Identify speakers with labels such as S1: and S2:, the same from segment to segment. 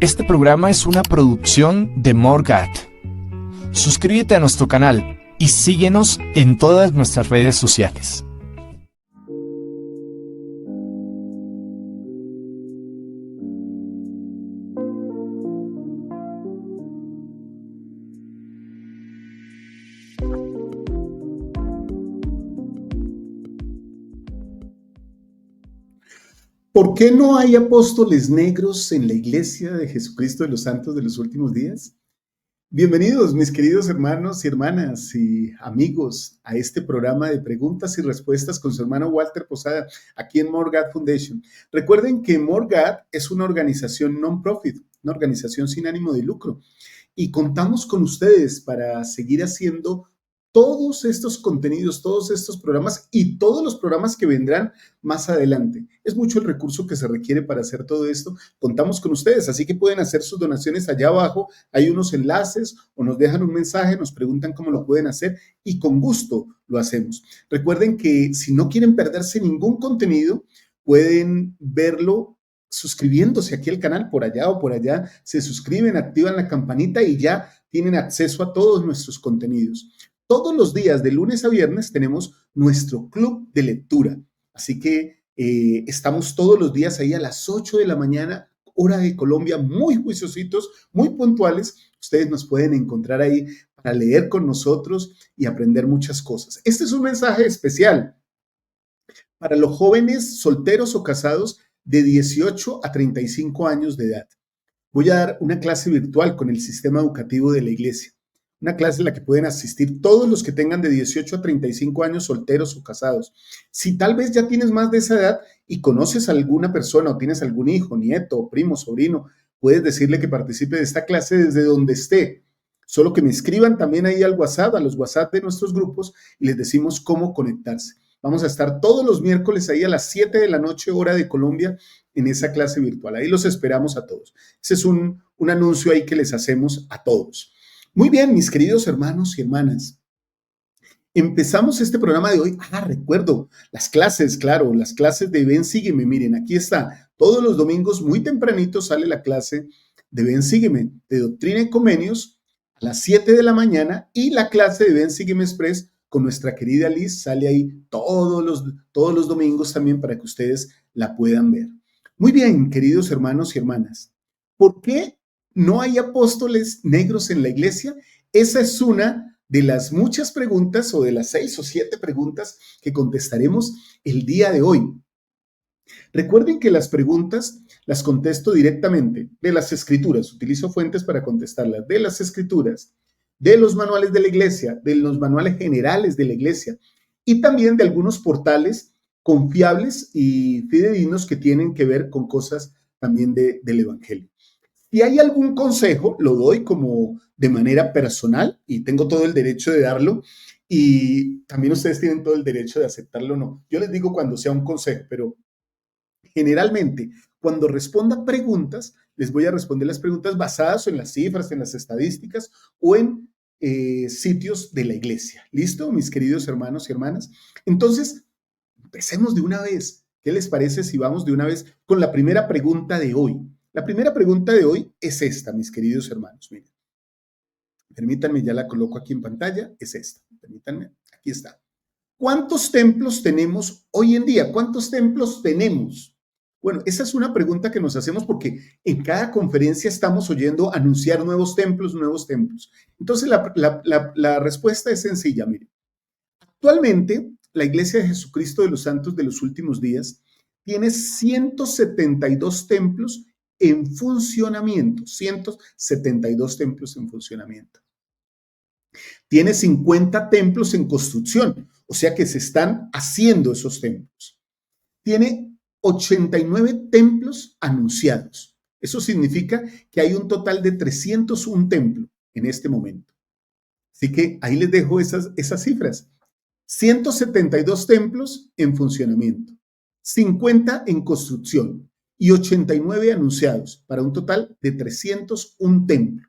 S1: Este programa es una producción de Morgat. Suscríbete a nuestro canal y síguenos en todas nuestras redes sociales.
S2: ¿Por qué no hay apóstoles negros en la Iglesia de Jesucristo de los Santos de los Últimos Días? Bienvenidos, mis queridos hermanos y hermanas y amigos, a este programa de preguntas y respuestas con su hermano Walter Posada, aquí en More God Foundation. Recuerden que More God es una organización non-profit, una organización sin ánimo de lucro, y contamos con ustedes para seguir haciendo todos estos contenidos, todos estos programas y todos los programas que vendrán más adelante. Es mucho el recurso que se requiere para hacer todo esto. Contamos con ustedes, así que pueden hacer sus donaciones allá abajo. Hay unos enlaces o nos dejan un mensaje, nos preguntan cómo lo pueden hacer y con gusto lo hacemos. Recuerden que si no quieren perderse ningún contenido, pueden verlo suscribiéndose aquí al canal, por allá o por allá. Se suscriben, activan la campanita y ya tienen acceso a todos nuestros contenidos. Todos los días, de lunes a viernes, tenemos nuestro club de lectura. Así que estamos todos los días ahí a las 8 de la mañana, hora de Colombia, muy juiciositos, muy puntuales. Ustedes nos pueden encontrar ahí para leer con nosotros y aprender muchas cosas. Este es un mensaje especial para los jóvenes solteros o casados de 18 a 35 años de edad. Voy a dar una clase virtual con el sistema educativo de la iglesia. Una clase en la que pueden asistir todos los que tengan de 18 a 35 años solteros o casados. Si tal vez ya tienes más de esa edad y conoces a alguna persona o tienes algún hijo, nieto, primo, sobrino, puedes decirle que participe de esta clase desde donde esté. Solo que me escriban también ahí al WhatsApp, a los WhatsApp de nuestros grupos y les decimos cómo conectarse. Vamos a estar todos los miércoles ahí a las 7 de la noche, hora de Colombia, en esa clase virtual. Ahí los esperamos a todos. Ese es un anuncio ahí que les hacemos a todos. Muy bien, mis queridos hermanos y hermanas. Empezamos este programa de hoy. Recuerdo, las clases, claro, las clases de Ven, Sígueme. Miren, aquí está. Todos los domingos, muy tempranito, sale la clase de Ven, Sígueme, de Doctrina y Convenios, a las 7 de la mañana, y la clase de Ven, Sígueme Express con nuestra querida Liz sale ahí todos los domingos también para que ustedes la puedan ver. Muy bien, queridos hermanos y hermanas. ¿Por qué no hay apóstoles negros en la iglesia? Esa es una de las muchas preguntas o de las 6 o 7 preguntas que contestaremos el día de hoy. Recuerden que las preguntas las contesto directamente de las escrituras. Utilizo fuentes para contestarlas de las escrituras, de los manuales de la iglesia, de los manuales generales de la iglesia y también de algunos portales confiables y fidedignos que tienen que ver con cosas también del evangelio. Si hay algún consejo, lo doy como de manera personal y tengo todo el derecho de darlo y también ustedes tienen todo el derecho de aceptarlo o no. Yo les digo cuando sea un consejo, pero generalmente cuando responda preguntas, les voy a responder las preguntas basadas en las cifras, en las estadísticas o en sitios de la iglesia. ¿Listo, mis queridos hermanos y hermanas? Entonces, empecemos de una vez. ¿Qué les parece si vamos de una vez con la primera pregunta de hoy? La primera pregunta de hoy es esta, mis queridos hermanos. Miren, permítanme, ya la coloco aquí en pantalla. Es esta. Permítanme, aquí está. ¿Cuántos templos tenemos hoy en día? ¿Cuántos templos tenemos? Bueno, esa es una pregunta que nos hacemos porque en cada conferencia estamos oyendo anunciar nuevos templos, nuevos templos. Entonces, la respuesta es sencilla, miren. Actualmente, la Iglesia de Jesucristo de los Santos de los Últimos Días tiene 172 templos en funcionamiento, 172 templos en funcionamiento. Tiene 50 templos en construcción, o sea que se están haciendo esos templos. Tiene 89 templos anunciados. Eso significa que hay un total de 301 templos en este momento. Así que ahí les dejo esas cifras. 172 templos en funcionamiento, 50 en construcción y 89 anunciados, para un total de 301 templos.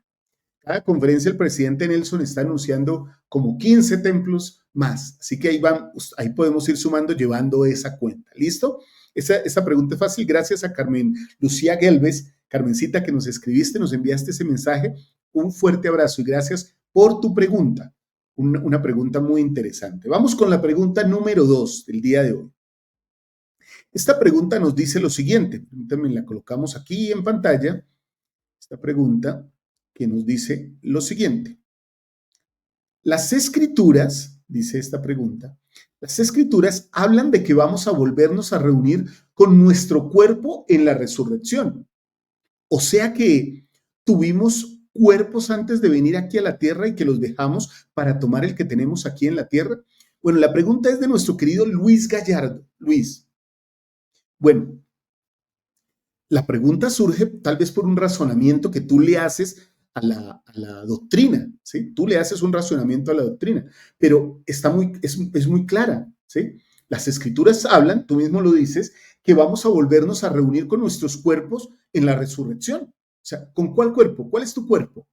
S2: Cada conferencia el presidente Nelson está anunciando como 15 templos más. Así que ahí podemos ir sumando, llevando esa cuenta. ¿Listo? Esa pregunta es fácil gracias a Carmen Lucía Gelbes, Carmencita, que nos escribiste, nos enviaste ese mensaje, un fuerte abrazo y gracias por tu pregunta. Una pregunta muy interesante. Vamos con la pregunta número 2 del día de hoy. Esta pregunta nos dice lo siguiente, permítanme, la colocamos aquí en pantalla. Esta pregunta que nos dice lo siguiente. Las escrituras, dice esta pregunta, las escrituras hablan de que vamos a volvernos a reunir con nuestro cuerpo en la resurrección. O sea que tuvimos cuerpos antes de venir aquí a la tierra y que los dejamos para tomar el que tenemos aquí en la tierra. Bueno, la pregunta es de nuestro querido Luis Gallardo. Luis, bueno, la pregunta surge tal vez por un razonamiento que tú le haces a la doctrina, ¿sí? Tú le haces un razonamiento a la doctrina, pero es muy clara, ¿sí? Las escrituras hablan, tú mismo lo dices, que vamos a volvernos a reunir con nuestros cuerpos en la resurrección. O sea, ¿con cuál cuerpo? ¿Cuál es tu cuerpo?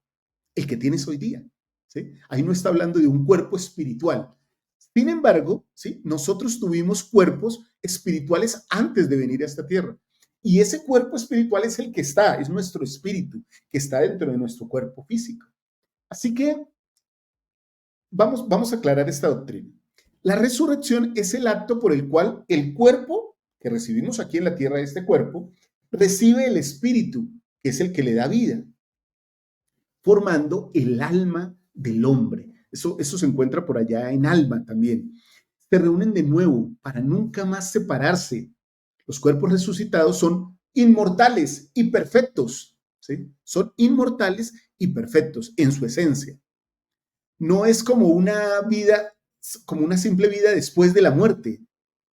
S2: El que tienes hoy día, ¿sí? Ahí no está hablando de un cuerpo espiritual. Sin embargo, ¿sí? Nosotros tuvimos cuerpos espirituales antes de venir a esta tierra. Y ese cuerpo espiritual es el que está, es nuestro espíritu, que está dentro de nuestro cuerpo físico. Así que vamos a aclarar esta doctrina. La resurrección es el acto por el cual el cuerpo que recibimos aquí en la tierra, este cuerpo, recibe el espíritu, que es el que le da vida, formando el alma del hombre. Eso se encuentra por allá en Alma también. Se reúnen de nuevo para nunca más separarse. Los cuerpos resucitados son inmortales y perfectos, ¿sí? Son inmortales y perfectos en su esencia. No es como una vida, como una simple vida después de la muerte.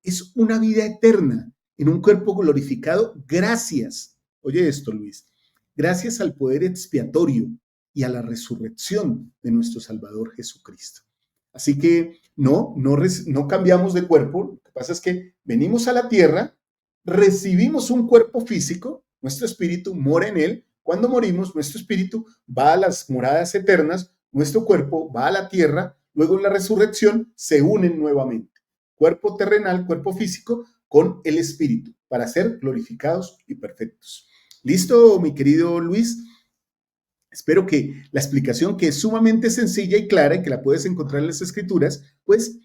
S2: Es una vida eterna en un cuerpo glorificado gracias, oye esto, Luis, gracias al poder expiatorio y a la resurrección de nuestro Salvador Jesucristo. Así que no cambiamos de cuerpo. Lo que pasa es que venimos a la tierra, recibimos un cuerpo físico, nuestro espíritu mora en él. Cuando morimos, nuestro espíritu va a las moradas eternas, nuestro cuerpo va a la tierra, luego en la resurrección se unen nuevamente. Cuerpo terrenal, cuerpo físico, con el espíritu, para ser glorificados y perfectos. ¿Listo, mi querido Luis? Espero que la explicación, que es sumamente sencilla y clara y que la puedes encontrar en las escrituras, pues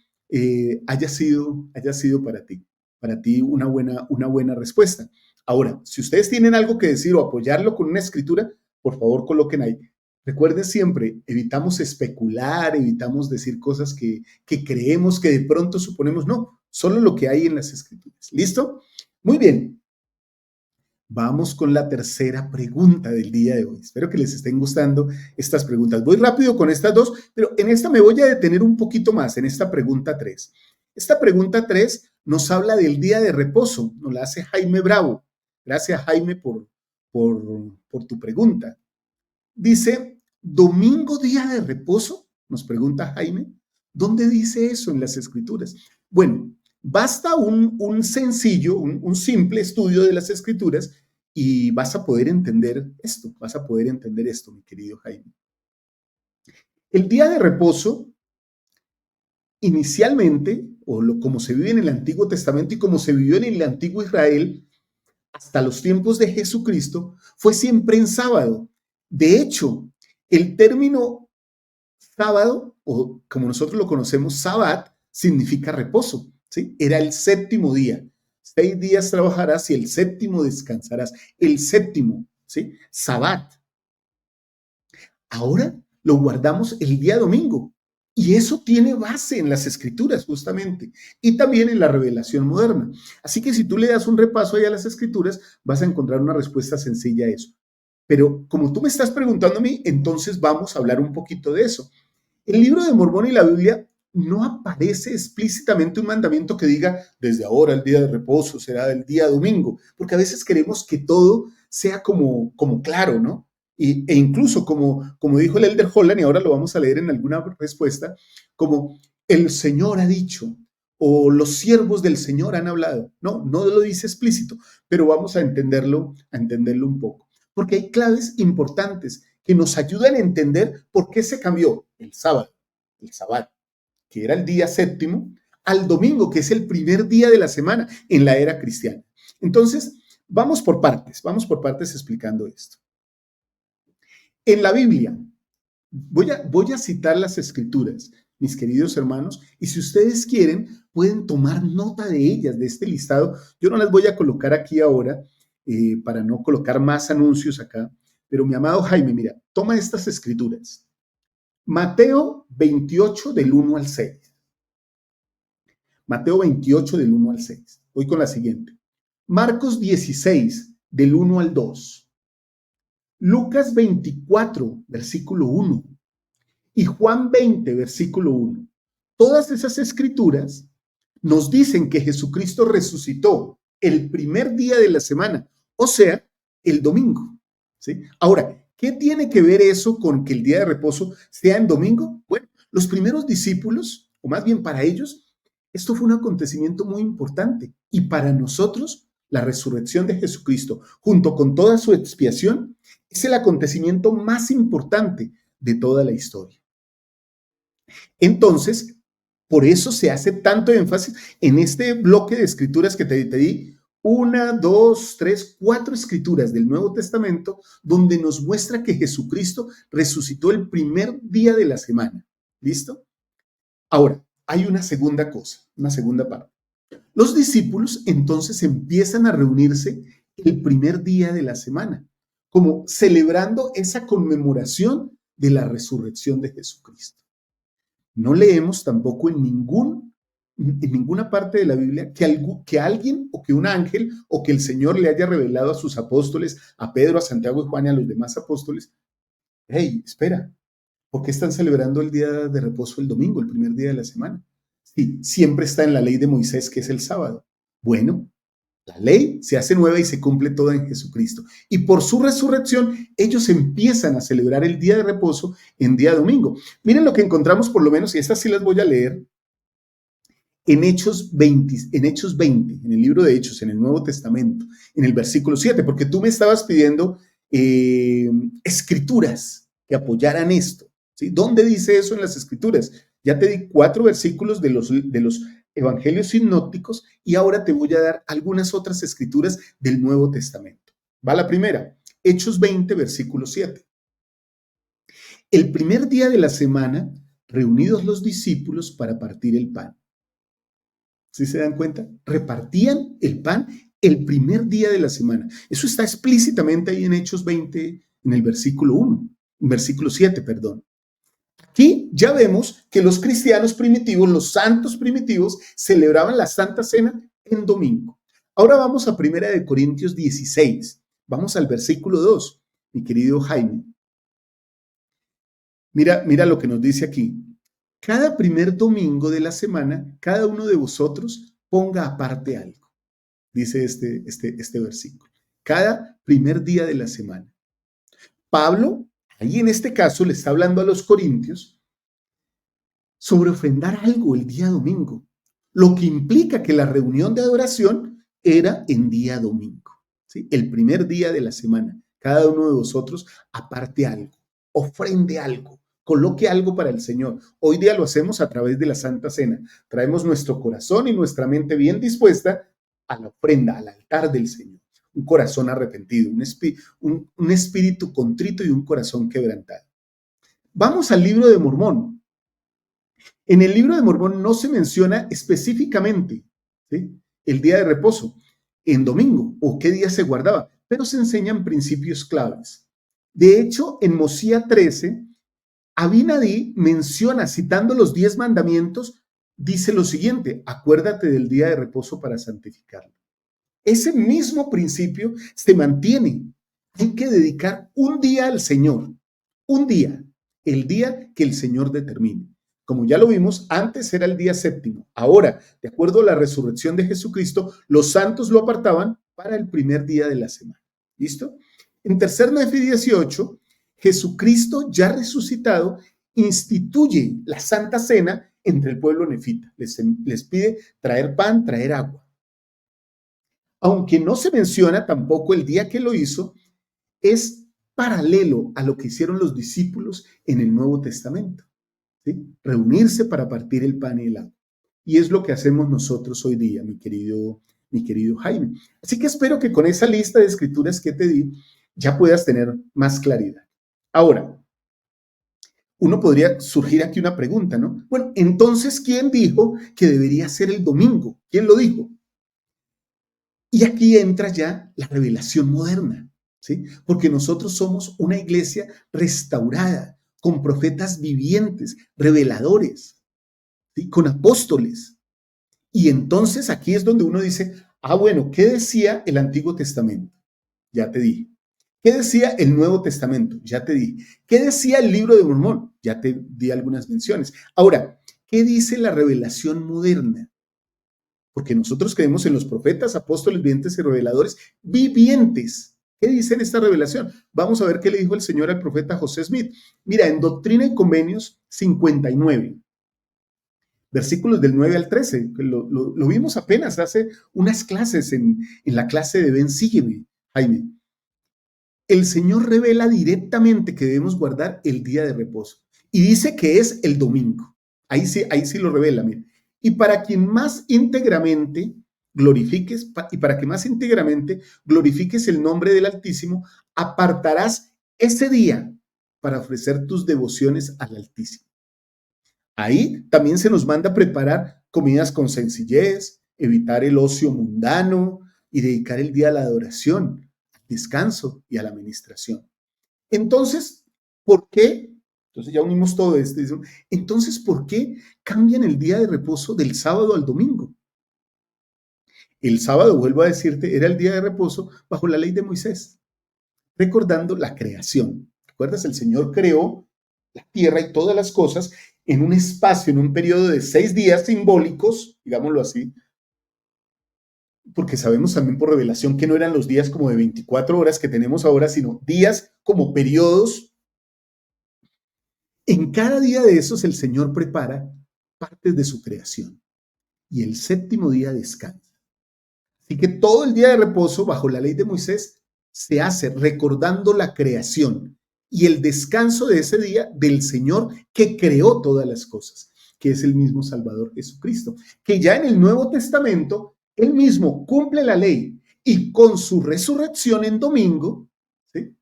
S2: haya sido para ti una buena respuesta. Ahora, si ustedes tienen algo que decir o apoyarlo con una escritura, por favor coloquen ahí. Recuerden siempre, evitamos especular, evitamos decir cosas que creemos, que de pronto suponemos, no, solo lo que hay en las escrituras. ¿Listo? Muy bien. Vamos con la tercera pregunta del día de hoy. Espero que les estén gustando estas preguntas. Voy rápido con estas dos, pero en esta me voy a detener un poquito más, en esta pregunta 3. Esta pregunta 3 nos habla del día de reposo, nos la hace Jaime Bravo. Gracias, Jaime, por tu pregunta. Dice, ¿domingo día de reposo? Nos pregunta Jaime. ¿Dónde dice eso en las escrituras? Bueno, basta un sencillo, un simple estudio de las escrituras y vas a poder entender esto, mi querido Jaime. El día de reposo, inicialmente, como se vive en el Antiguo Testamento y como se vivió en el Antiguo Israel, hasta los tiempos de Jesucristo, fue siempre en sábado. De hecho, el término sábado, o como nosotros lo conocemos, Sabbat, significa reposo, ¿sí? Era el séptimo día. 6 días trabajarás y el séptimo descansarás. El séptimo, ¿sí? Sabbat. Ahora lo guardamos el día domingo. Y eso tiene base en las escrituras, justamente, y también en la revelación moderna. Así que si tú le das un repaso ahí a las escrituras, vas a encontrar una respuesta sencilla a eso. Pero como tú me estás preguntando a mí, entonces vamos a hablar un poquito de eso. El libro de Mormón y la Biblia no aparece explícitamente un mandamiento que diga, desde ahora el día de reposo será el día domingo, porque a veces queremos que todo sea como claro, ¿no? E incluso como dijo el Elder Holland, y ahora lo vamos a leer en alguna respuesta, como el Señor ha dicho, o los siervos del Señor han hablado. No lo dice explícito, pero vamos a entenderlo un poco, porque hay claves importantes que nos ayudan a entender por qué se cambió el sábado, que era el día séptimo, al domingo, que es el primer día de la semana en la era cristiana. Entonces, vamos por partes explicando esto. En la Biblia, voy a citar las escrituras, mis queridos hermanos, y si ustedes quieren, pueden tomar nota de ellas, de este listado. Yo no las voy a colocar aquí ahora para no colocar más anuncios acá, pero mi amado Jaime, mira, toma estas escrituras. Mateo 28 del 1 al 6. Mateo 28 del 1 al 6. Voy con la siguiente. Marcos 16 del 1 al 2. Lucas 24, versículo 1. Y Juan 20, versículo 1. Todas esas escrituras nos dicen que Jesucristo resucitó el primer día de la semana, o sea, el domingo. ¿Sí? Ahora, ¿qué tiene que ver eso con que el día de reposo sea en domingo? Bueno, los primeros discípulos, o más bien para ellos, esto fue un acontecimiento muy importante. Y para nosotros, la resurrección de Jesucristo, junto con toda su expiación, es el acontecimiento más importante de toda la historia. Entonces, por eso se hace tanto énfasis en este bloque de escrituras que te di, 1, 2, 3, 4 escrituras del Nuevo Testamento, donde nos muestra que Jesucristo resucitó el primer día de la semana. ¿Listo? Ahora, hay una segunda cosa, una segunda parte. Los discípulos entonces empiezan a reunirse el primer día de la semana, como celebrando esa conmemoración de la resurrección de Jesucristo. No leemos tampoco en ninguna parte de la Biblia que alguien o que un ángel o que el Señor le haya revelado a sus apóstoles, a Pedro, a Santiago y Juan y a los demás apóstoles, hey, espera, ¿por qué están celebrando el día de reposo el domingo, el primer día de la semana? Sí, siempre está en la ley de Moisés, que es el sábado. Bueno, la ley se hace nueva y se cumple toda en Jesucristo. Y por su resurrección, ellos empiezan a celebrar el día de reposo en día domingo. Miren lo que encontramos por lo menos, y estas sí las voy a leer, en Hechos 20, en el libro de Hechos, en el Nuevo Testamento, en el versículo 7, porque tú me estabas pidiendo escrituras que apoyaran esto. ¿Sí? ¿Dónde dice eso en las escrituras? Ya te di 4 versículos de los evangelios sinópticos y ahora te voy a dar algunas otras escrituras del Nuevo Testamento. Va la primera, Hechos 20, versículo 7. El primer día de la semana, reunidos los discípulos para partir el pan. ¿Sí se dan cuenta? Repartían el pan el primer día de la semana. Eso está explícitamente ahí en Hechos 20, en el versículo 1, versículo 7, perdón. Aquí ya vemos que los cristianos primitivos, los santos primitivos, celebraban la Santa Cena en domingo. Ahora vamos a 1 Corintios 16. Vamos al versículo 2, mi querido Jaime. Mira lo que nos dice aquí. Cada primer domingo de la semana, cada uno de vosotros ponga aparte algo. Dice este versículo. Cada primer día de la semana. Pablo, ahí en este caso, le está hablando a los corintios sobre ofrendar algo el día domingo, lo que implica que la reunión de adoración era en día domingo, ¿sí? El primer día de la semana. Cada uno de vosotros aparte algo, ofrende algo, coloque algo para el Señor. Hoy día lo hacemos a través de la Santa Cena. Traemos nuestro corazón y nuestra mente bien dispuesta a la ofrenda, al altar del Señor. Un corazón arrepentido, un espíritu contrito y un corazón quebrantado. Vamos al libro de Mormón. En el libro de Mormón no se menciona específicamente, ¿sí?, el día de reposo, en domingo, o qué día se guardaba, pero se enseñan principios claves. De hecho, en Mosía 13, Abinadí menciona, citando los 10 mandamientos, dice lo siguiente: acuérdate del día de reposo para santificarlo. Ese mismo principio se mantiene. Hay que dedicar un día al Señor, un día, el día que el Señor determine. Como ya lo vimos, antes era el día séptimo. Ahora, de acuerdo a la resurrección de Jesucristo, los santos lo apartaban para el primer día de la semana. ¿Listo? En tercer Nefi 18, Jesucristo ya resucitado instituye la Santa Cena entre el pueblo nefita. Les pide traer pan, traer agua. Aunque no se menciona tampoco el día que lo hizo, es paralelo a lo que hicieron los discípulos en el Nuevo Testamento, ¿sí? Reunirse para partir el pan y el agua. Y es lo que hacemos nosotros hoy día, mi querido mi querido Jaime. Así que espero que con esa lista de escrituras que te di ya puedas tener más claridad. Ahora, uno podría surgir aquí una pregunta, ¿no? Bueno, entonces, ¿quién dijo que debería ser el domingo? ¿Quién lo dijo? Y aquí entra ya la revelación moderna, ¿sí? Porque nosotros somos una iglesia restaurada, con profetas vivientes, reveladores, ¿sí? Con apóstoles. Y entonces aquí es donde uno dice, bueno, ¿qué decía el Antiguo Testamento? Ya te dije. ¿Qué decía el Nuevo Testamento? Ya te dije. ¿Qué decía el Libro de Mormón? Ya te di algunas menciones. Ahora, ¿qué dice la revelación moderna? Porque nosotros creemos en los profetas, apóstoles, vivientes y reveladores vivientes. ¿Qué dice en esta revelación? Vamos a ver qué le dijo el Señor al profeta José Smith. Mira, en Doctrina y Convenios 59, versículos del 9 al 13, lo vimos apenas hace unas clases en la clase de Ven, sígueme, Jaime. El Señor revela directamente que debemos guardar el día de reposo y dice que es el domingo. Ahí sí lo revela, mira. Y para quien más íntegramente glorifiques, y para que más íntegramente glorifiques el nombre del Altísimo, apartarás ese día para ofrecer tus devociones al Altísimo. Ahí también se nos manda preparar comidas con sencillez, evitar el ocio mundano y dedicar el día a la adoración, al descanso y a la administración. Entonces, ¿por qué? Entonces ya unimos todo esto. Entonces, ¿por qué cambian el día de reposo del sábado al domingo? El sábado, vuelvo a decirte, era el día de reposo bajo la ley de Moisés, recordando la creación. ¿Recuerdas? El Señor creó la tierra y todas las cosas en un espacio, en un periodo de 6 días simbólicos, digámoslo así, porque sabemos también por revelación que no eran los días como de 24 horas que tenemos ahora, sino días como periodos. En cada día de esos el Señor prepara partes de su creación y el séptimo día descansa. Así que todo el día de reposo bajo la ley de Moisés se hace recordando la creación y el descanso de ese día del Señor que creó todas las cosas, que es el mismo Salvador Jesucristo, que ya en el Nuevo Testamento él mismo cumple la ley y con su resurrección en domingo, ¿sí?,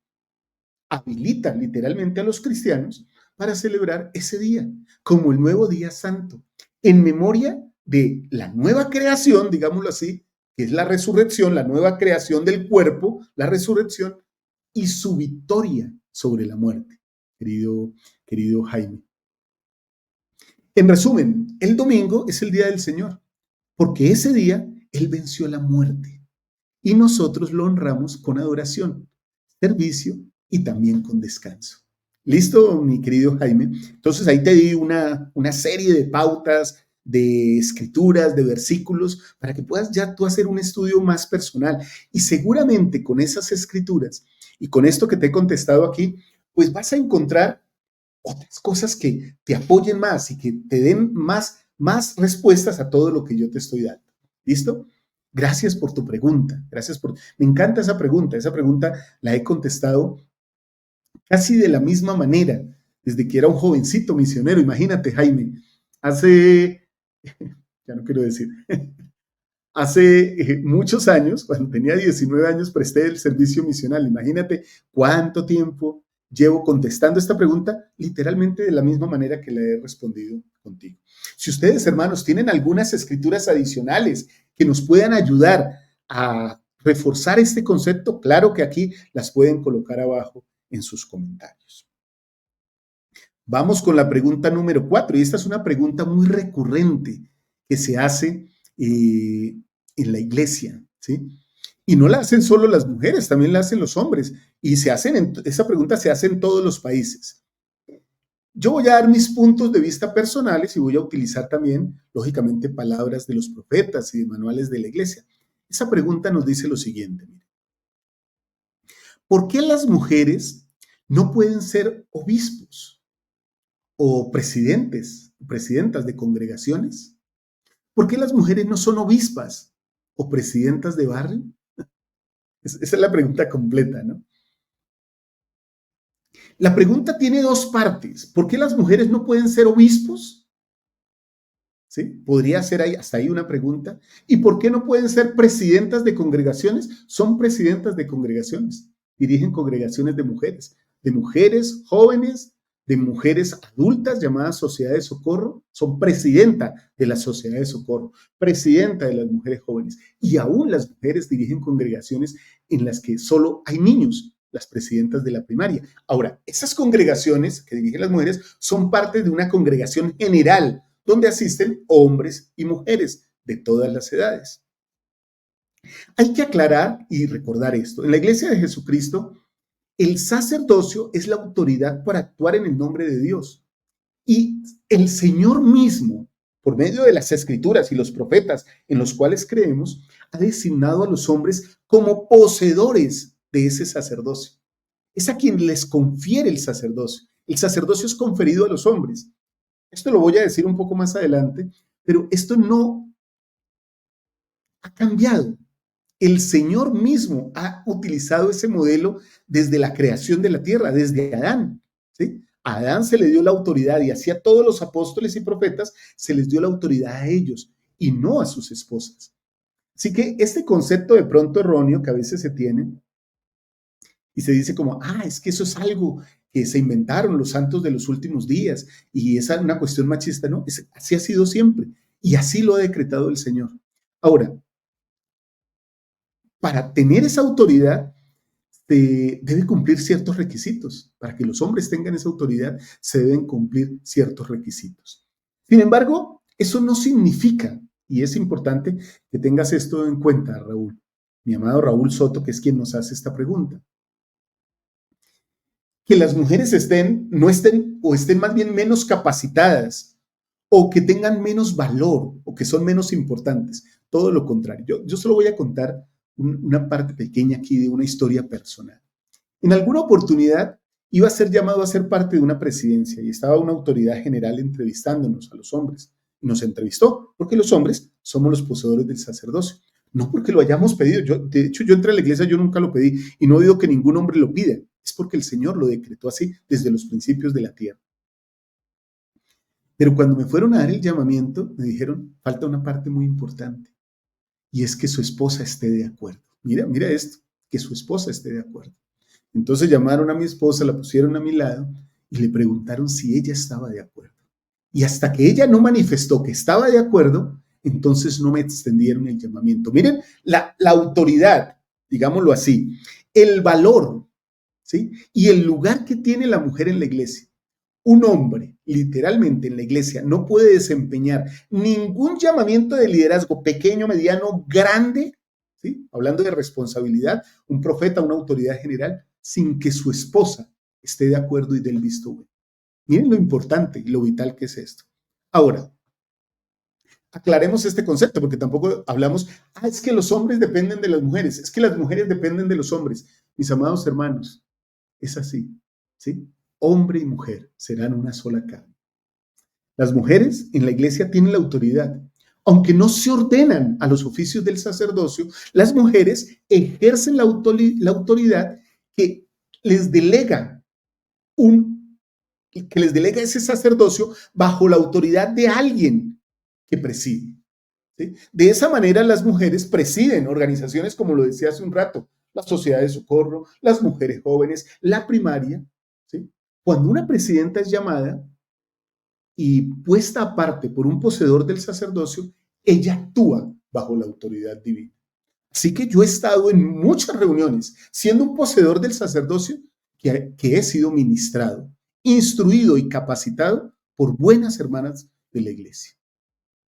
S2: habilita literalmente a los cristianos para celebrar ese día como el nuevo día santo, en memoria de la nueva creación, digámoslo así, que es la resurrección, la nueva creación del cuerpo, la resurrección y su victoria sobre la muerte, querido Jaime. En resumen, el domingo es el día del Señor, porque ese día Él venció la muerte y nosotros lo honramos con adoración, servicio y también con descanso. ¿Listo, mi querido Jaime? Entonces ahí te di una serie de pautas, de escrituras, de versículos, para que puedas ya tú hacer un estudio más personal. Y seguramente con esas escrituras y con esto que te he contestado aquí, pues vas a encontrar otras cosas que te apoyen más y que te den más respuestas a todo lo que yo te estoy dando. ¿Listo? Gracias por tu pregunta. Me encanta esa pregunta la he contestado casi de la misma manera desde que era un jovencito misionero. Imagínate, Jaime, ya no quiero decir, hace muchos años, cuando tenía 19 años, presté el servicio misional. Imagínate cuánto tiempo llevo contestando esta pregunta literalmente de la misma manera que la he respondido contigo. Si ustedes, hermanos, tienen algunas escrituras adicionales que nos puedan ayudar a reforzar este concepto, claro que aquí las pueden colocar abajo en sus comentarios. Vamos con la pregunta número 4, y esta es una pregunta muy recurrente que se hace en la iglesia, ¿sí? Y no la hacen solo las mujeres, también la hacen los hombres, y esa pregunta se hace en todos los países. Yo voy a dar mis puntos de vista personales y voy a utilizar también, lógicamente, palabras de los profetas y de manuales de la iglesia. Esa pregunta nos dice lo siguiente: ¿por qué las mujeres no pueden ser obispos o presidentas de congregaciones? ¿Por qué las mujeres no son obispas o presidentas de barrio? Esa es la pregunta completa, ¿no? La pregunta tiene dos partes. ¿Por qué las mujeres no pueden ser obispos? ¿Sí? Podría ser ahí, hasta ahí una pregunta. ¿Y por qué no pueden ser presidentas de congregaciones? Son presidentas de congregaciones, dirigen congregaciones de mujeres jóvenes, de mujeres adultas llamadas Sociedad de Socorro, son presidenta de la Sociedad de Socorro, presidenta de las mujeres jóvenes. Y aún las mujeres dirigen congregaciones en las que solo hay niños, las presidentas de la primaria. Ahora, esas congregaciones que dirigen las mujeres son parte de una congregación general, donde asisten hombres y mujeres de todas las edades. Hay que aclarar y recordar esto. En la Iglesia de Jesucristo, el sacerdocio es la autoridad para actuar en el nombre de Dios. Y el Señor mismo, por medio de las Escrituras y los profetas en los cuales creemos, ha designado a los hombres como poseedores de ese sacerdocio. Es a quien les confiere el sacerdocio. El sacerdocio es conferido a los hombres. Esto lo voy a decir un poco más adelante, pero esto no ha cambiado. El Señor mismo ha utilizado ese modelo desde la creación de la tierra, desde Adán, ¿sí? A Adán se le dio la autoridad y así a todos los apóstoles y profetas se les dio la autoridad a ellos y no a sus esposas. Así que este concepto de pronto erróneo que a veces se tiene y se dice como, es que eso es algo que se inventaron los santos de los últimos días y esa es una cuestión machista, ¿no? Así ha sido siempre y así lo ha decretado el Señor. Ahora, para tener esa autoridad, debe cumplir ciertos requisitos. Para que los hombres tengan esa autoridad, se deben cumplir ciertos requisitos. Sin embargo, eso no significa, y es importante que tengas esto en cuenta, Raúl, mi amado Raúl Soto, que es quien nos hace esta pregunta, que las mujeres no estén o estén más bien menos capacitadas o que tengan menos valor o que son menos importantes. Todo lo contrario. Yo solo voy a contar una parte pequeña aquí de una historia personal. En alguna oportunidad iba a ser llamado a ser parte de una presidencia y estaba una autoridad general entrevistándonos a los hombres. Y nos entrevistó porque los hombres somos los poseedores del sacerdocio. No porque lo hayamos pedido. De hecho, yo entré a la iglesia, yo nunca lo pedí y no he oído que ningún hombre lo pida. Es porque el Señor lo decretó así desde los principios de la tierra. Pero cuando me fueron a dar el llamamiento, me dijeron, falta una parte muy importante. Y es que su esposa esté de acuerdo. Mira esto, que su esposa esté de acuerdo. Entonces llamaron a mi esposa, la pusieron a mi lado y le preguntaron si ella estaba de acuerdo. Y hasta que ella no manifestó que estaba de acuerdo, entonces no me extendieron el llamamiento. Miren la autoridad, digámoslo así, el valor, ¿sí? Y el lugar que tiene la mujer en la iglesia. Un hombre, literalmente en la iglesia, no puede desempeñar ningún llamamiento de liderazgo pequeño, mediano, grande, ¿sí? Hablando de responsabilidad, un profeta, una autoridad general, sin que su esposa esté de acuerdo y dé el visto bueno. Miren lo importante y lo vital que es esto. Ahora, aclaremos este concepto, porque tampoco hablamos, es que los hombres dependen de las mujeres, es que las mujeres dependen de los hombres. Mis amados hermanos, es así, ¿sí? Hombre y mujer serán una sola carne. Las mujeres en la iglesia tienen la autoridad. Aunque no se ordenan a los oficios del sacerdocio, las mujeres ejercen la autoridad que les delega ese sacerdocio bajo la autoridad de alguien que preside. ¿Sí? De esa manera las mujeres presiden organizaciones como lo decía hace un rato, la Sociedad de Socorro, las mujeres jóvenes, la primaria. ¿Sí? Cuando una presidenta es llamada y puesta aparte por un poseedor del sacerdocio, ella actúa bajo la autoridad divina. Así que yo he estado en muchas reuniones siendo un poseedor del sacerdocio que he sido ministrado, instruido y capacitado por buenas hermanas de la iglesia.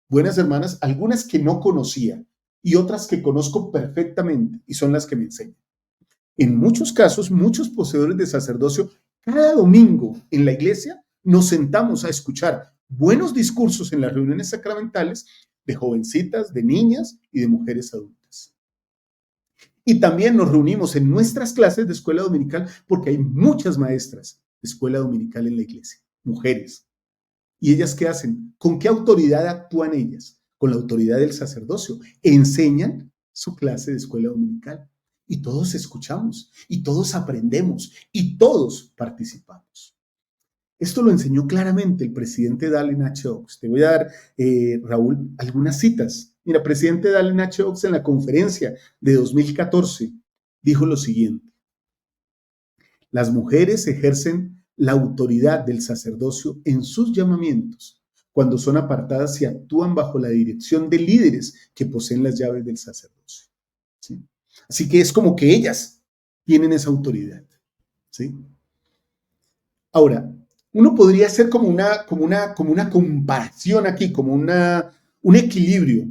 S2: Buenas hermanas, algunas que no conocía y otras que conozco perfectamente y son las que me enseñan. En muchos casos, muchos poseedores de sacerdocio, cada domingo en la iglesia nos sentamos a escuchar buenos discursos en las reuniones sacramentales de jovencitas, de niñas y de mujeres adultas. Y también nos reunimos en nuestras clases de escuela dominical porque hay muchas maestras de escuela dominical en la iglesia, mujeres. ¿Y ellas qué hacen? ¿Con qué autoridad actúan ellas? Con la autoridad del sacerdocio. Enseñan su clase de escuela dominical. Y todos escuchamos, y todos aprendemos, y todos participamos. Esto lo enseñó claramente el presidente Dallin H. Oaks. Te voy a dar, Raúl, algunas citas. Mira, presidente Dallin H. Oaks en la conferencia de 2014 dijo lo siguiente: las mujeres ejercen la autoridad del sacerdocio en sus llamamientos cuando son apartadas y actúan bajo la dirección de líderes que poseen las llaves del sacerdocio, ¿sí? Así que es como que ellas tienen esa autoridad, ¿sí? Ahora, uno podría hacer como una comparación aquí, como un equilibrio.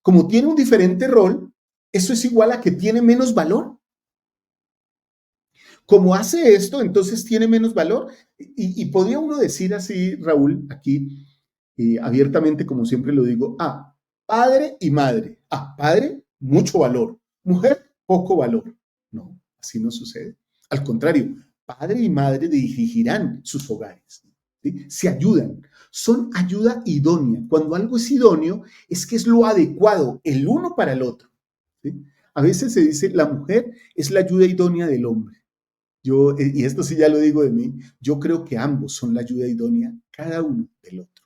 S2: Como tiene un diferente rol, eso es igual a que tiene menos valor. Como hace esto, entonces tiene menos valor. Y podría uno decir así, Raúl, aquí, abiertamente, como siempre lo digo, padre y madre. Padre, mucho valor. Mujer, poco valor. No, así no sucede. Al contrario, padre y madre dirigirán sus hogares, ¿sí? Se ayudan, son ayuda idónea. Cuando algo es idóneo, es que es lo adecuado, el uno para el otro, ¿sí? A veces se dice, la mujer es la ayuda idónea del hombre. Yo, y esto sí ya lo digo de mí, yo creo que ambos son la ayuda idónea, cada uno del otro.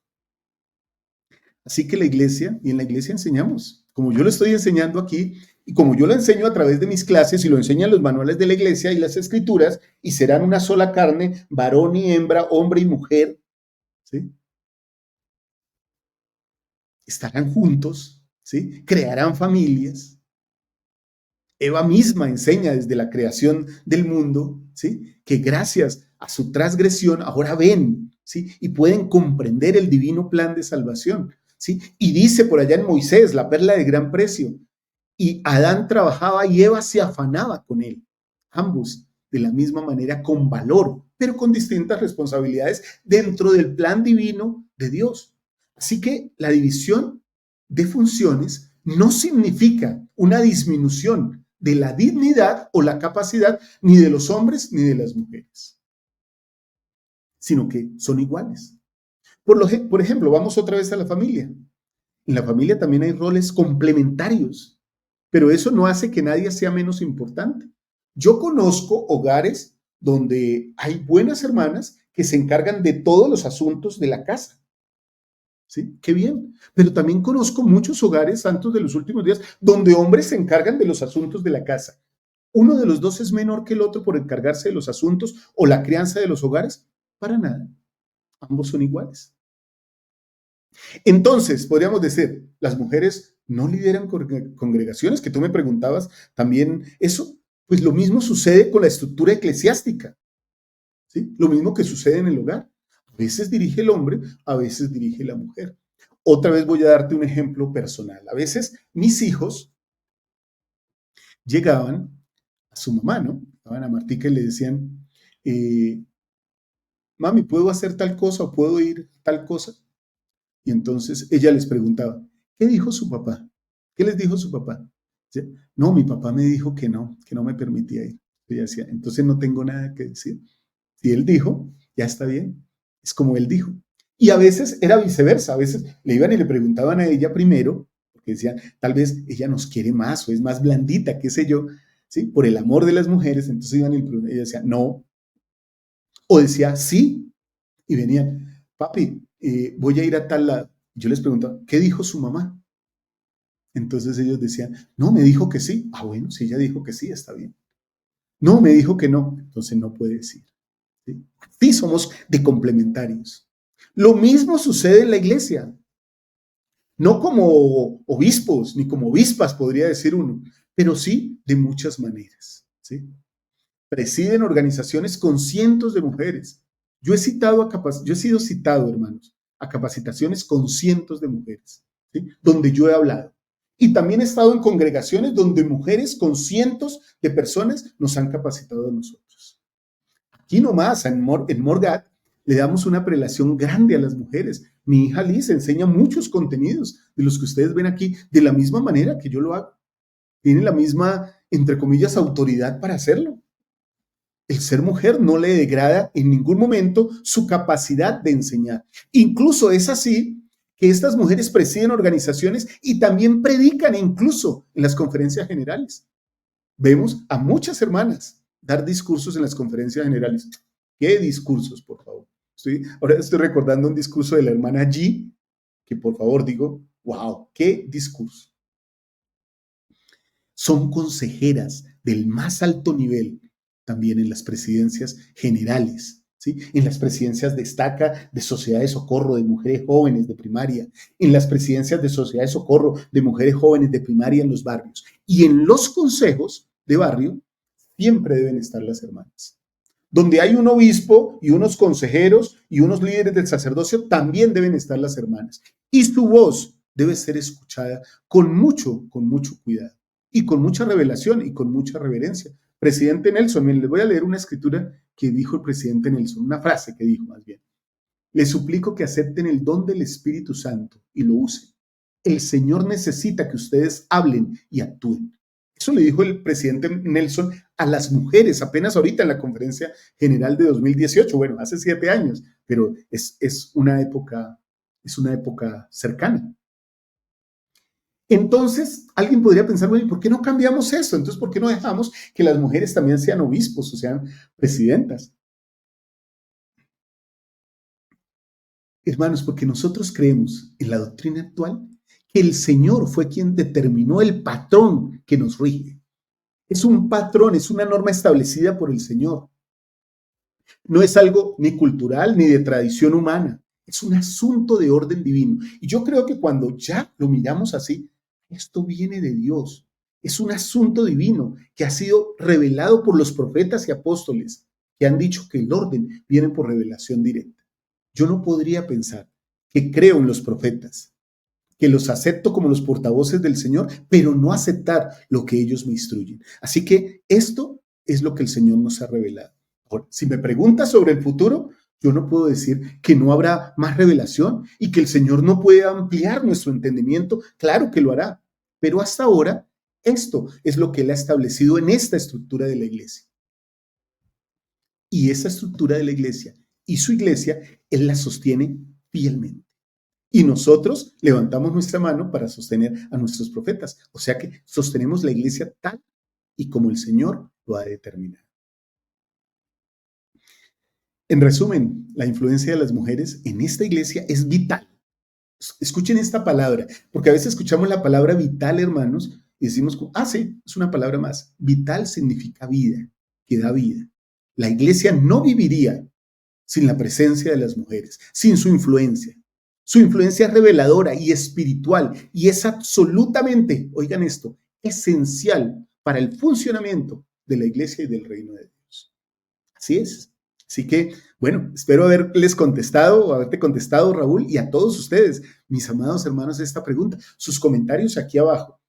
S2: Así que la iglesia, y en la iglesia enseñamos, como yo lo estoy enseñando aquí, y como yo lo enseño a través de mis clases y lo enseñan los manuales de la iglesia y las escrituras, y serán una sola carne, varón y hembra, hombre y mujer, ¿sí? Estarán juntos, ¿sí? Crearán familias. Eva misma enseña desde la creación del mundo, ¿sí? Que gracias a su transgresión ahora ven, ¿sí? Y pueden comprender el divino plan de salvación, ¿sí? Y dice por allá en Moisés, la perla de gran precio, y Adán trabajaba y Eva se afanaba con él, ambos de la misma manera con valor, pero con distintas responsabilidades dentro del plan divino de Dios. Así que la división de funciones no significa una disminución de la dignidad o la capacidad ni de los hombres ni de las mujeres, sino que son iguales. Por ejemplo, vamos otra vez a la familia. En la familia también hay roles complementarios, pero eso no hace que nadie sea menos importante. Yo conozco hogares donde hay buenas hermanas que se encargan de todos los asuntos de la casa. ¿Sí? Qué bien. Pero también conozco muchos hogares santos de los últimos días donde hombres se encargan de los asuntos de la casa. ¿Uno de los dos es menor que el otro por encargarse de los asuntos o la crianza de los hogares? Para nada. Ambos son iguales. Entonces, podríamos decir, las mujeres no lideran congregaciones, que tú me preguntabas también eso, pues lo mismo sucede con la estructura eclesiástica, ¿sí? Lo mismo que sucede en el hogar. A veces dirige el hombre, a veces dirige la mujer. Otra vez voy a darte un ejemplo personal. A veces mis hijos llegaban a su mamá, ¿no? Llegaban a Martica y le decían, mami, ¿puedo hacer tal cosa o puedo ir tal cosa? Y entonces ella les preguntaba, ¿qué dijo su papá? ¿Qué les dijo su papá? ¿Sí? No, mi papá me dijo que no me permitía ir. Ella decía, entonces no tengo nada que decir. Si él dijo, ya está bien. Es como él dijo. Y a veces era viceversa. A veces le iban y le preguntaban a ella primero, porque decían, tal vez ella nos quiere más o es más blandita, qué sé yo, ¿sí? Por el amor de las mujeres. Entonces iban y ella decía, no. O decía, sí. Y venían, papi, voy a ir a tal lado. Yo les preguntaba, ¿qué dijo su mamá? Entonces ellos decían, no, me dijo que sí. Bueno, si ella dijo que sí, está bien. No, me dijo que no, entonces no puede decir. ¿Sí? Sí, somos de complementarios. Lo mismo sucede en la iglesia. No como obispos, ni como obispas, podría decir uno, pero sí de muchas maneras. ¿Sí? Presiden organizaciones con cientos de mujeres. Yo he sido citado, hermanos, a capacitaciones con cientos de mujeres, ¿sí? Donde yo he hablado. Y también he estado en congregaciones donde mujeres con cientos de personas nos han capacitado a nosotros. Aquí nomás, en Morgat, le damos una prelación grande a las mujeres. Mi hija Liz enseña muchos contenidos de los que ustedes ven aquí, de la misma manera que yo lo hago. Tiene la misma, entre comillas, autoridad para hacerlo. El ser mujer no le degrada en ningún momento su capacidad de enseñar. Incluso es así que estas mujeres presiden organizaciones y también predican incluso en las conferencias generales. Vemos a muchas hermanas dar discursos en las conferencias generales. ¿Qué discursos, por favor? Ahora estoy recordando un discurso de la hermana G, que por favor digo, wow, qué discurso. Son consejeras del más alto nivel también en las presidencias generales, ¿sí? En las presidencias destaca de Sociedad de Socorro de Mujeres Jóvenes de Primaria, en las presidencias de Sociedad de Socorro de Mujeres Jóvenes de Primaria en los barrios. Y en los consejos de barrio siempre deben estar las hermanas. Donde hay un obispo y unos consejeros y unos líderes del sacerdocio, también deben estar las hermanas. Y su voz debe ser escuchada con mucho cuidado y con mucha revelación y con mucha reverencia. Presidente Nelson, miren, les voy a leer una escritura que dijo el presidente Nelson, una frase que dijo más bien. Les suplico que acepten el don del Espíritu Santo y lo usen. El Señor necesita que ustedes hablen y actúen. Eso le dijo el presidente Nelson a las mujeres apenas ahorita en la conferencia general de 2018, bueno, hace 7 años, pero es una época cercana. Entonces, alguien podría pensar, bueno, ¿y por qué no cambiamos esto? Entonces, ¿por qué no dejamos que las mujeres también sean obispos o sean presidentas? Hermanos, porque nosotros creemos en la doctrina actual que el Señor fue quien determinó el patrón que nos rige. Es un patrón, es una norma establecida por el Señor. No es algo ni cultural ni de tradición humana. Es un asunto de orden divino. Y yo creo que cuando ya lo miramos así, esto viene de Dios. Es un asunto divino que ha sido revelado por los profetas y apóstoles que han dicho que el orden viene por revelación directa. Yo no podría pensar que creo en los profetas, que los acepto como los portavoces del Señor, pero no aceptar lo que ellos me instruyen. Así que esto es lo que el Señor nos ha revelado. Ahora, si me preguntas sobre el futuro, yo no puedo decir que no habrá más revelación y que el Señor no puede ampliar nuestro entendimiento. Claro que lo hará, pero hasta ahora esto es lo que Él ha establecido en esta estructura de la iglesia. Y esa estructura de la iglesia y su iglesia, Él la sostiene fielmente. Y nosotros levantamos nuestra mano para sostener a nuestros profetas. O sea que sostenemos la iglesia tal y como el Señor lo ha determinado. En resumen, la influencia de las mujeres en esta iglesia es vital. Escuchen esta palabra, porque a veces escuchamos la palabra vital, hermanos, y decimos, sí, es una palabra más. Vital significa vida, que da vida. La iglesia no viviría sin la presencia de las mujeres, sin su influencia. Su influencia es reveladora y espiritual y es absolutamente, oigan esto, esencial para el funcionamiento de la iglesia y del reino de Dios. Así es. Así que, bueno, espero haberles contestado o haberte contestado, Raúl, y a todos ustedes, mis amados hermanos, esta pregunta. Sus comentarios aquí abajo.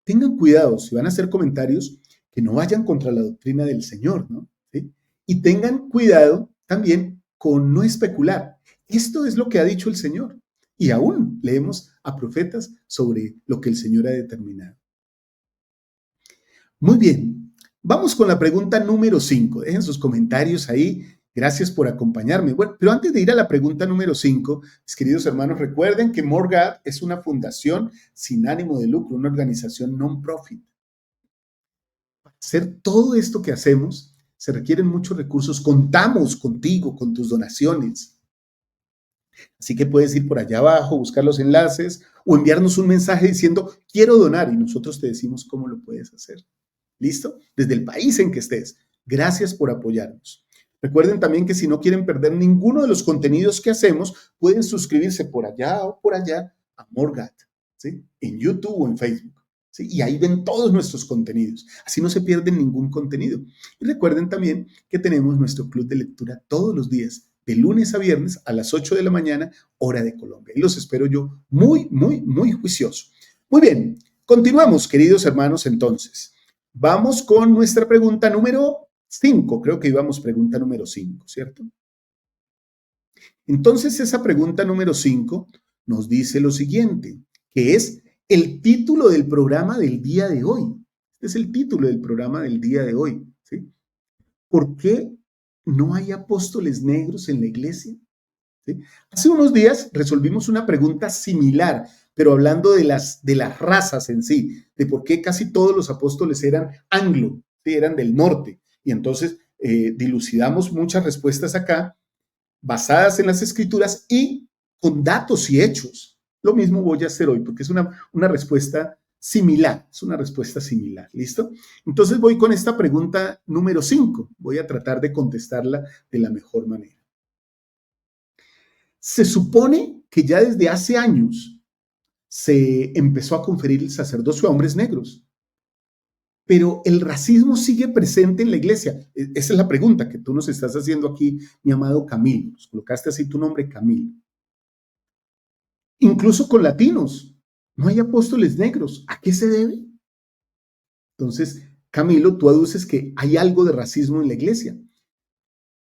S2: Tengan cuidado, si van a hacer comentarios, que no vayan contra la doctrina del Señor, ¿no? ¿Sí? Y tengan cuidado también con no especular. Esto es lo que ha dicho el Señor. Y aún leemos a profetas sobre lo que el Señor ha determinado. Muy bien, vamos con la pregunta número 5. Dejen sus comentarios ahí. Gracias por acompañarme. Bueno, pero antes de ir a la pregunta número 5, mis queridos hermanos, recuerden que More God es una fundación sin ánimo de lucro, una organización non-profit. Para hacer todo esto que hacemos, se requieren muchos recursos. Contamos contigo, con tus donaciones. Así que puedes ir por allá abajo, buscar los enlaces o enviarnos un mensaje diciendo, quiero donar, y nosotros te decimos cómo lo puedes hacer. ¿Listo? Desde el país en que estés. Gracias por apoyarnos. Recuerden también que si no quieren perder ninguno de los contenidos que hacemos, pueden suscribirse por allá o por allá a More God, ¿sí? En YouTube o en Facebook. ¿Sí? Y ahí ven todos nuestros contenidos. Así no se pierden ningún contenido. Y recuerden también que tenemos nuestro club de lectura todos los días, de lunes a viernes a las 8 de la mañana, hora de Colombia. Y los espero yo muy juicioso. Muy bien, continuamos, queridos hermanos, entonces. Vamos con nuestra pregunta número 5. Creo que íbamos pregunta número 5, ¿cierto? Entonces, esa pregunta número 5 nos dice lo siguiente, que es el título del programa del día de hoy. Este es el título del programa del día de hoy, ¿sí? ¿Por qué no hay apóstoles negros en la iglesia? ¿Sí? Hace unos días resolvimos una pregunta similar, pero hablando de las razas en sí, de por qué casi todos los apóstoles eran anglo, ¿sí? Eran del norte, y entonces dilucidamos muchas respuestas acá, basadas en las escrituras y con datos y hechos. Lo mismo voy a hacer hoy, porque es una respuesta similar, es una respuesta similar, ¿listo? Entonces voy con esta pregunta número 5, voy a tratar de contestarla de la mejor manera. Se supone que ya desde hace años se empezó a conferir el sacerdocio a hombres negros, pero el racismo sigue presente en la iglesia. Esa es la pregunta que tú nos estás haciendo aquí, mi amado Camilo. Nos colocaste así tu nombre, Camilo. Incluso con latinos, no hay apóstoles negros. ¿A qué se debe? Entonces, Camilo, tú aduces que hay algo de racismo en la iglesia.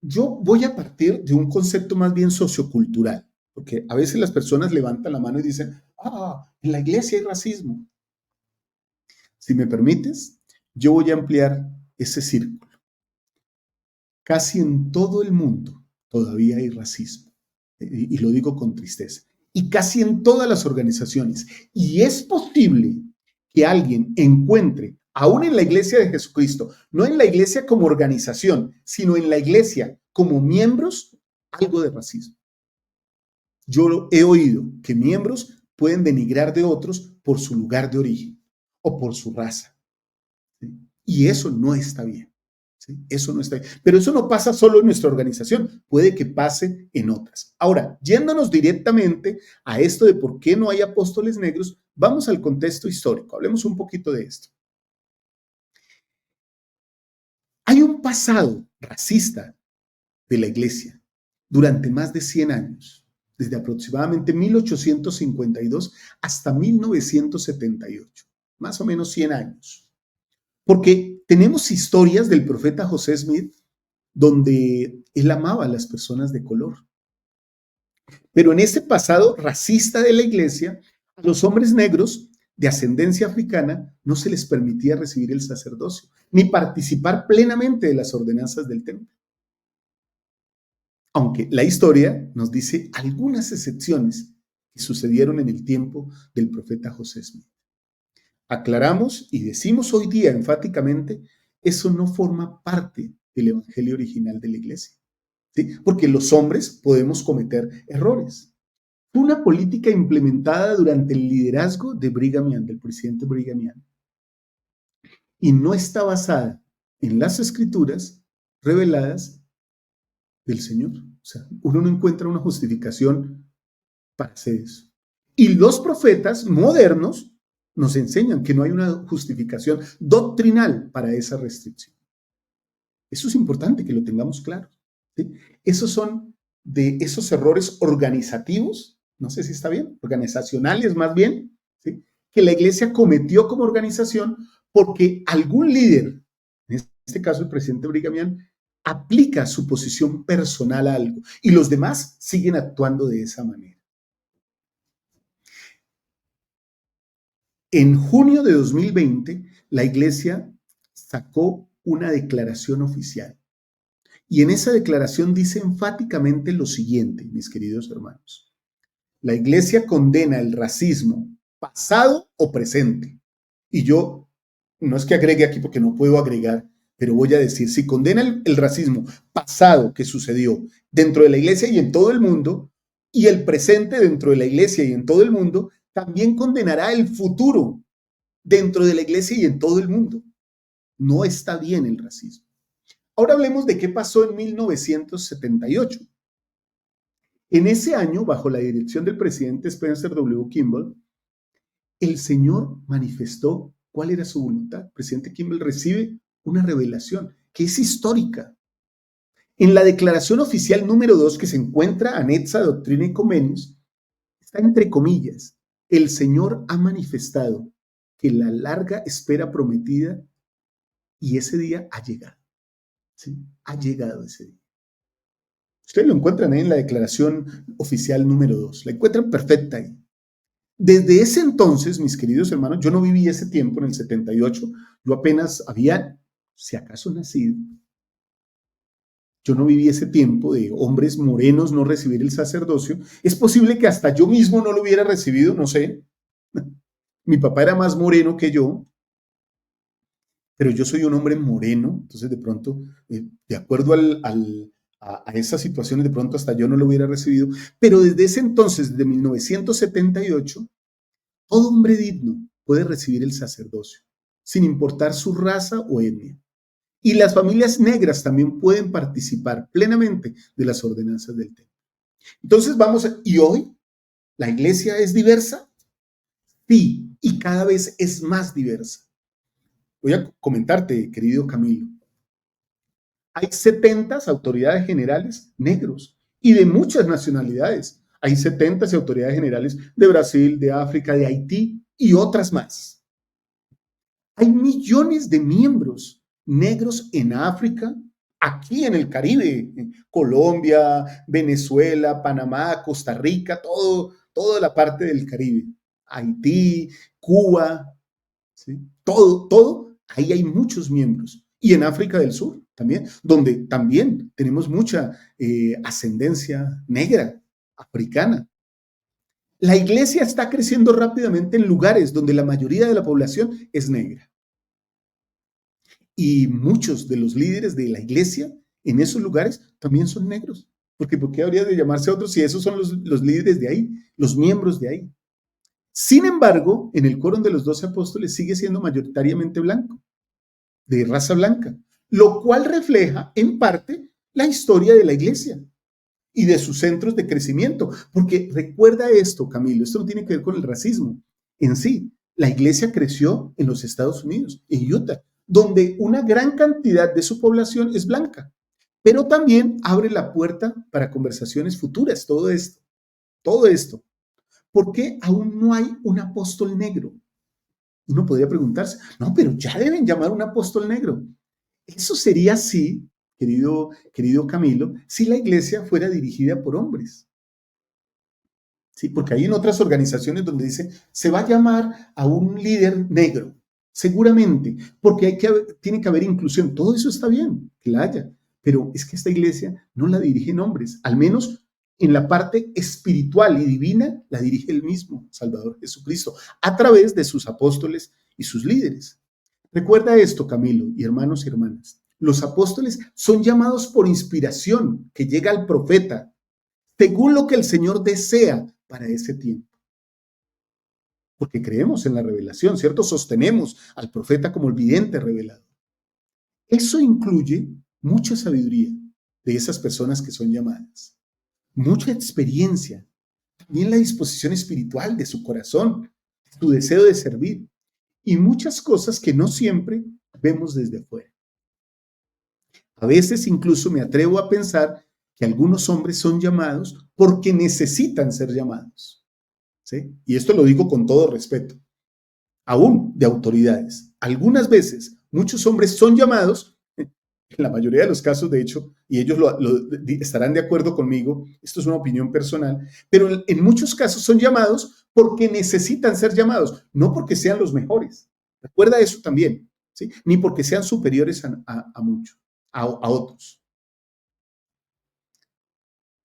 S2: Yo voy a partir de un concepto más bien sociocultural, porque a veces las personas levantan la mano y dicen, en la iglesia hay racismo. Si me permites, yo voy a ampliar ese círculo. Casi en todo el mundo todavía hay racismo, y lo digo con tristeza, y casi en todas las organizaciones. Y es posible que alguien encuentre, aún en la iglesia de Jesucristo, no en la iglesia como organización, sino en la iglesia como miembros, algo de racismo. Yo he oído que miembros pueden denigrar de otros por su lugar de origen o por su raza. ¿Sí? Y eso no está bien. ¿Sí? Eso no está bien. Pero eso no pasa solo en nuestra organización, puede que pase en otras. Ahora, yéndonos directamente a esto de por qué no hay apóstoles negros, vamos al contexto histórico. Hablemos un poquito de esto. Hay un pasado racista de la iglesia durante más de 100 años, desde aproximadamente 1852 hasta 1978, más o menos 100 años. Porque tenemos historias del profeta José Smith donde él amaba a las personas de color. Pero en ese pasado racista de la iglesia, a los hombres negros de ascendencia africana no se les permitía recibir el sacerdocio, ni participar plenamente de las ordenanzas del templo. Aunque la historia nos dice algunas excepciones que sucedieron en el tiempo del profeta José Smith. Aclaramos y decimos hoy día enfáticamente, eso no forma parte del evangelio original de la iglesia, ¿sí? Porque los hombres podemos cometer errores. Fue una política implementada durante el liderazgo de Brigham Young, del presidente Brigham Young, y no está basada en las escrituras reveladas del Señor. O sea, uno no encuentra una justificación para hacer eso. Y los profetas modernos nos enseñan que no hay una justificación doctrinal para esa restricción. Eso es importante que lo tengamos claro, ¿sí? Esos son de esos errores organizativos, no sé si está bien, organizacionales más bien, ¿sí? Que la iglesia cometió como organización porque algún líder, en este caso el presidente Brigham Young, aplica su posición personal a algo y los demás siguen actuando de esa manera. En junio de 2020, la iglesia sacó una declaración oficial. Y en esa declaración dice enfáticamente lo siguiente, mis queridos hermanos. La iglesia condena el racismo pasado o presente. Y yo, no es que agregue aquí porque no puedo agregar, pero voy a decir, si condena el racismo pasado que sucedió dentro de la iglesia y en todo el mundo, y el presente dentro de la iglesia y en todo el mundo, también condenará el futuro dentro de la iglesia y en todo el mundo. No está bien el racismo. Ahora hablemos de qué pasó en 1978. En ese año, bajo la dirección del presidente Spencer W. Kimball, el Señor manifestó cuál era su voluntad. El presidente Kimball recibe una revelación que es histórica. En la declaración oficial número 2 que se encuentra anexa a Doctrina y Convenios, está entre comillas, el Señor ha manifestado que la larga espera prometida y ese día ha llegado. ¿Sí? Ha llegado ese día. Ustedes lo encuentran ahí en la declaración oficial número 2. La encuentran perfecta ahí. Desde ese entonces, mis queridos hermanos, yo no viví ese tiempo en el 78. Yo apenas había, si acaso, nacido. Yo no viví ese tiempo de hombres morenos no recibir el sacerdocio. Es posible que hasta yo mismo no lo hubiera recibido, no sé. Mi papá era más moreno que yo. pero yo soy un hombre moreno, entonces de pronto, de acuerdo a esas situaciones, de pronto hasta yo no lo hubiera recibido, pero desde ese entonces, desde 1978, todo hombre digno puede recibir el sacerdocio, sin importar su raza o etnia. Y las familias negras también pueden participar plenamente de las ordenanzas del templo. Entonces y hoy la iglesia es diversa, sí, y cada vez es más diversa. Voy a comentarte, querido Camilo. Hay 70 autoridades generales negros y de muchas nacionalidades. Hay 70 autoridades generales de Brasil, de África, de Haití y otras más. Hay millones de miembros negros en África, aquí en el Caribe, en Colombia, Venezuela, Panamá, Costa Rica, toda la parte del Caribe, Haití, Cuba, ¿sí? Todo, ahí hay muchos miembros. Y en África del Sur también, donde también tenemos mucha ascendencia negra, africana. La iglesia está creciendo rápidamente en lugares donde la mayoría de la población es negra. Y muchos de los líderes de la iglesia en esos lugares también son negros. Porque ¿por qué habría de llamarse a otros si esos son los líderes de ahí, los miembros de ahí? Sin embargo, en el quórum de los 12 apóstoles sigue siendo mayoritariamente blanco, de raza blanca, lo cual refleja en parte la historia de la iglesia y de sus centros de crecimiento. Porque recuerda esto, Camilo, esto no tiene que ver con el racismo en sí. La iglesia creció en los Estados Unidos, en Utah, donde una gran cantidad de su población es blanca, pero también abre la puerta para conversaciones futuras, todo esto. ¿Por qué aún no hay un apóstol negro? Uno podría preguntarse, no, pero ya deben llamar un apóstol negro. Eso sería así, querido Camilo, si la iglesia fuera dirigida por hombres. ¿Sí? Porque hay en otras organizaciones donde dice, se va a llamar a un líder negro, seguramente, porque tiene que haber inclusión. Todo eso está bien, que la haya, pero es que esta iglesia no la dirigen hombres, al menos en la parte espiritual y divina la dirige el mismo Salvador Jesucristo, a través de sus apóstoles y sus líderes. Recuerda esto, Camilo, y hermanos y hermanas. Los apóstoles son llamados por inspiración que llega al profeta, según lo que el Señor desea para ese tiempo. Porque creemos en la revelación, ¿cierto? Sostenemos al profeta como el vidente revelador. Eso incluye mucha sabiduría de esas personas que son llamadas, mucha experiencia, también la disposición espiritual de su corazón, su deseo de servir y muchas cosas que no siempre vemos desde afuera. A veces incluso me atrevo a pensar que algunos hombres son llamados porque necesitan ser llamados, ¿sí? Y esto lo digo con todo respeto, aún de autoridades. Algunas veces muchos hombres son llamados, en la mayoría de los casos de hecho, y ellos estarán de acuerdo conmigo, esto es una opinión personal, pero en muchos casos son llamados porque necesitan ser llamados, no porque sean los mejores. Recuerda eso también, ¿sí? Ni porque sean superiores a otros.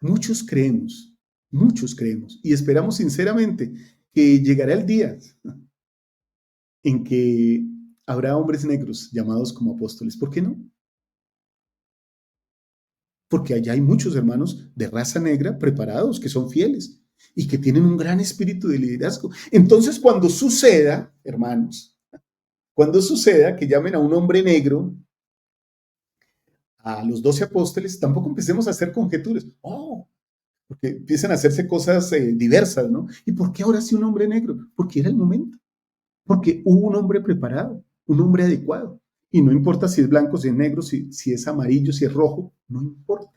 S2: Muchos creemos y esperamos sinceramente que llegará el día en que habrá hombres negros llamados como apóstoles. ¿Por qué no? Porque allá hay muchos hermanos de raza negra preparados, que son fieles y que tienen un gran espíritu de liderazgo. Entonces, cuando suceda, hermanos, cuando suceda que llamen a un hombre negro a los 12 apóstoles, tampoco empecemos a hacer conjeturas. Porque empiezan a hacerse cosas diversas, ¿no? ¿Y por qué ahora sí un hombre negro? Porque era el momento. Porque hubo un hombre preparado, un hombre adecuado. Y no importa si es blanco, si es negro, si es amarillo, si es rojo, no importa.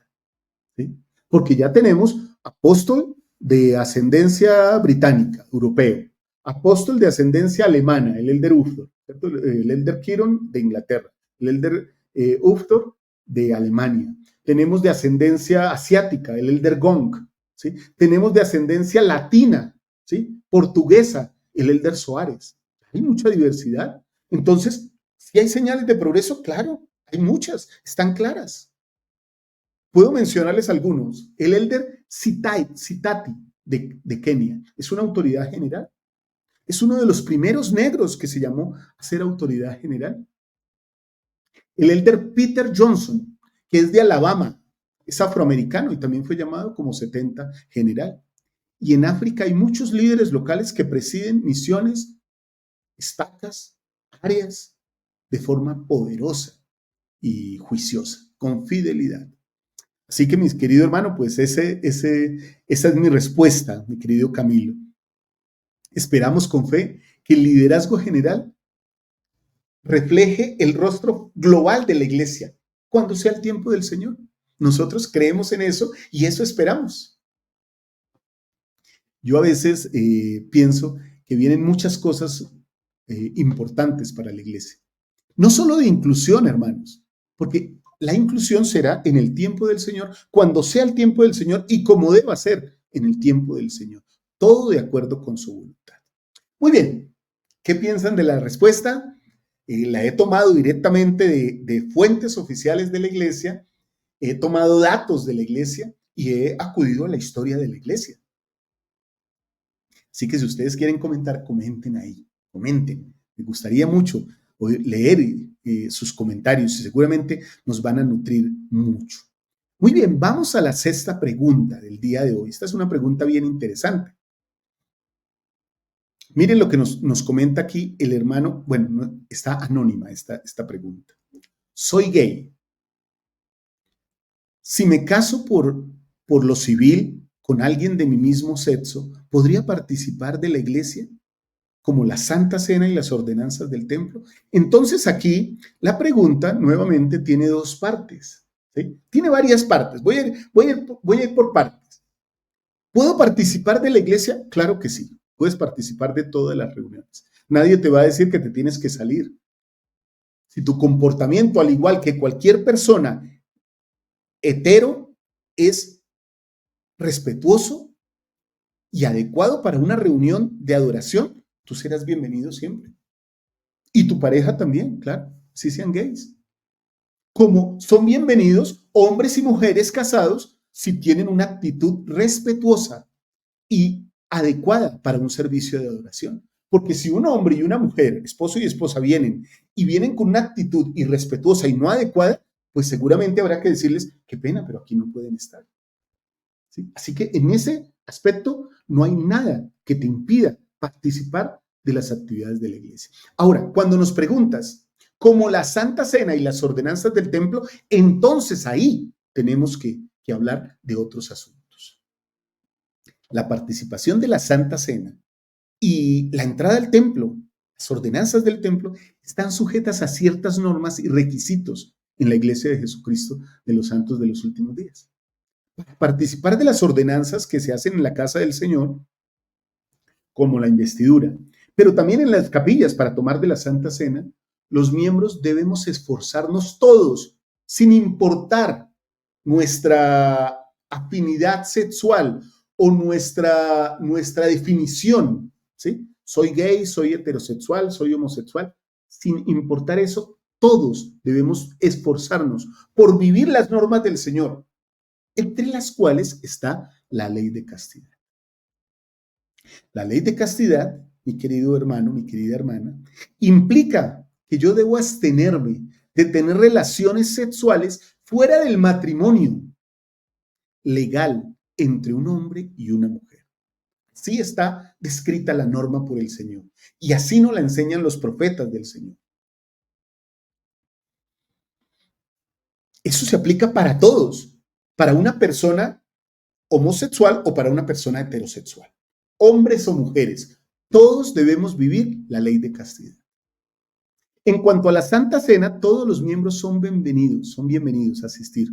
S2: ¿Sí? Porque ya tenemos apóstol de ascendencia británica, europeo, apóstol de ascendencia alemana, el Elder Uftdorf, el Elder Kiron de Inglaterra, el Elder Uftdorf de Alemania. Tenemos de ascendencia asiática, el Elder Gong, ¿sí? Tenemos de ascendencia latina, ¿sí? Portuguesa, el Elder Soares. Hay mucha diversidad. Entonces, si hay señales de progreso, claro, hay muchas, están claras. Puedo mencionarles algunos. El Elder Sitati de Kenia es una autoridad general. Es uno de los primeros negros que se llamó a ser autoridad general. El elder Peter Johnson, que es de Alabama, es afroamericano y también fue llamado como 70 general. Y en África hay muchos líderes locales que presiden misiones, estacas, áreas de forma poderosa y juiciosa, con fidelidad. Así que, mis queridos hermanos, pues esa es mi respuesta, mi querido Camilo. Esperamos con fe que el liderazgo general refleje el rostro global de la iglesia cuando sea el tiempo del Señor. Nosotros creemos en eso y eso esperamos. Yo a veces pienso que vienen muchas cosas importantes para la iglesia. No solo de inclusión, hermanos, porque la inclusión será en el tiempo del Señor, cuando sea el tiempo del Señor y como deba ser en el tiempo del Señor. Todo de acuerdo con su voluntad. Muy bien, ¿qué piensan de la respuesta? La he tomado directamente de fuentes oficiales de la iglesia, he tomado datos de la iglesia y he acudido a la historia de la iglesia. Así que si ustedes quieren comentar, comenten ahí, comenten. Me gustaría mucho leer sus comentarios y seguramente nos van a nutrir mucho. Muy bien, vamos a la sexta pregunta del día de hoy. Esta es una pregunta bien interesante. Miren lo que nos comenta aquí el hermano. Bueno, está anónima esta pregunta. Soy gay. Si me caso por lo civil con alguien de mi mismo sexo, ¿podría participar de la iglesia como la Santa Cena y las ordenanzas del templo? Entonces aquí la pregunta nuevamente tiene dos partes, ¿sí? Tiene varias partes. Voy a ir por partes. ¿Puedo participar de la iglesia? Claro que sí. Puedes participar de todas las reuniones. Nadie te va a decir que te tienes que salir. Si tu comportamiento, al igual que cualquier persona hetero, es respetuoso y adecuado para una reunión de adoración, tú serás bienvenido siempre. Y tu pareja también, claro, si sean gays. Como son bienvenidos hombres y mujeres casados si tienen una actitud respetuosa y adecuada para un servicio de adoración. Porque si un hombre y una mujer, esposo y esposa, vienen con una actitud irrespetuosa y no adecuada, pues seguramente habrá que decirles, qué pena, pero aquí no pueden estar. ¿Sí? Así que en ese aspecto no hay nada que te impida participar de las actividades de la iglesia. Ahora, cuando nos preguntas, como la Santa Cena y las ordenanzas del templo, entonces ahí tenemos que hablar de otros asuntos. La participación de la Santa Cena y la entrada al templo, las ordenanzas del templo, están sujetas a ciertas normas y requisitos en la iglesia de Jesucristo de los santos de los últimos días. Para participar de las ordenanzas que se hacen en la casa del Señor, como la investidura, pero también en las capillas para tomar de la Santa Cena, los miembros debemos esforzarnos todos, sin importar nuestra afinidad sexual o nuestra definición, ¿sí? Soy gay, soy heterosexual, soy homosexual, sin importar eso, todos debemos esforzarnos por vivir las normas del Señor, entre las cuales está la ley de castidad. La ley de castidad, mi querido hermano, mi querida hermana, implica que yo debo abstenerme de tener relaciones sexuales fuera del matrimonio legal entre un hombre y una mujer. Así está descrita la norma por el Señor y así nos la enseñan los profetas del Señor. Eso se aplica para todos, para una persona homosexual o para una persona heterosexual, hombres o mujeres. Todos debemos vivir la ley de castidad. En cuanto a la Santa Cena, todos los miembros son bienvenidos a asistir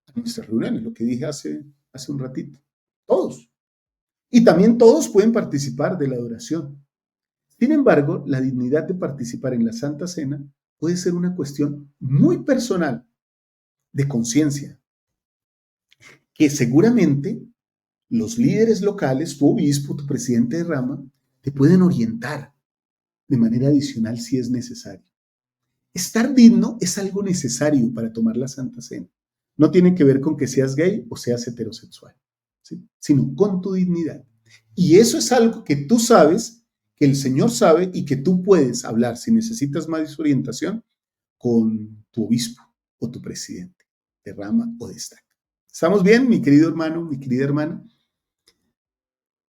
S2: a nuestras reuniones, lo que dije hace un ratito. Todos. Y también todos pueden participar de la adoración. Sin embargo, la dignidad de participar en la Santa Cena puede ser una cuestión muy personal, de conciencia, que seguramente los líderes locales, tu obispo, tu presidente de rama, te pueden orientar de manera adicional si es necesario. Estar digno es algo necesario para tomar la Santa Cena. No tiene que ver con que seas gay o seas heterosexual, ¿sí? Sino con tu dignidad. Y eso es algo que tú sabes, que el Señor sabe y que tú puedes hablar, si necesitas más orientación, con tu obispo o tu presidente, derrama o destaca. ¿Estamos bien, mi querido hermano, mi querida hermana?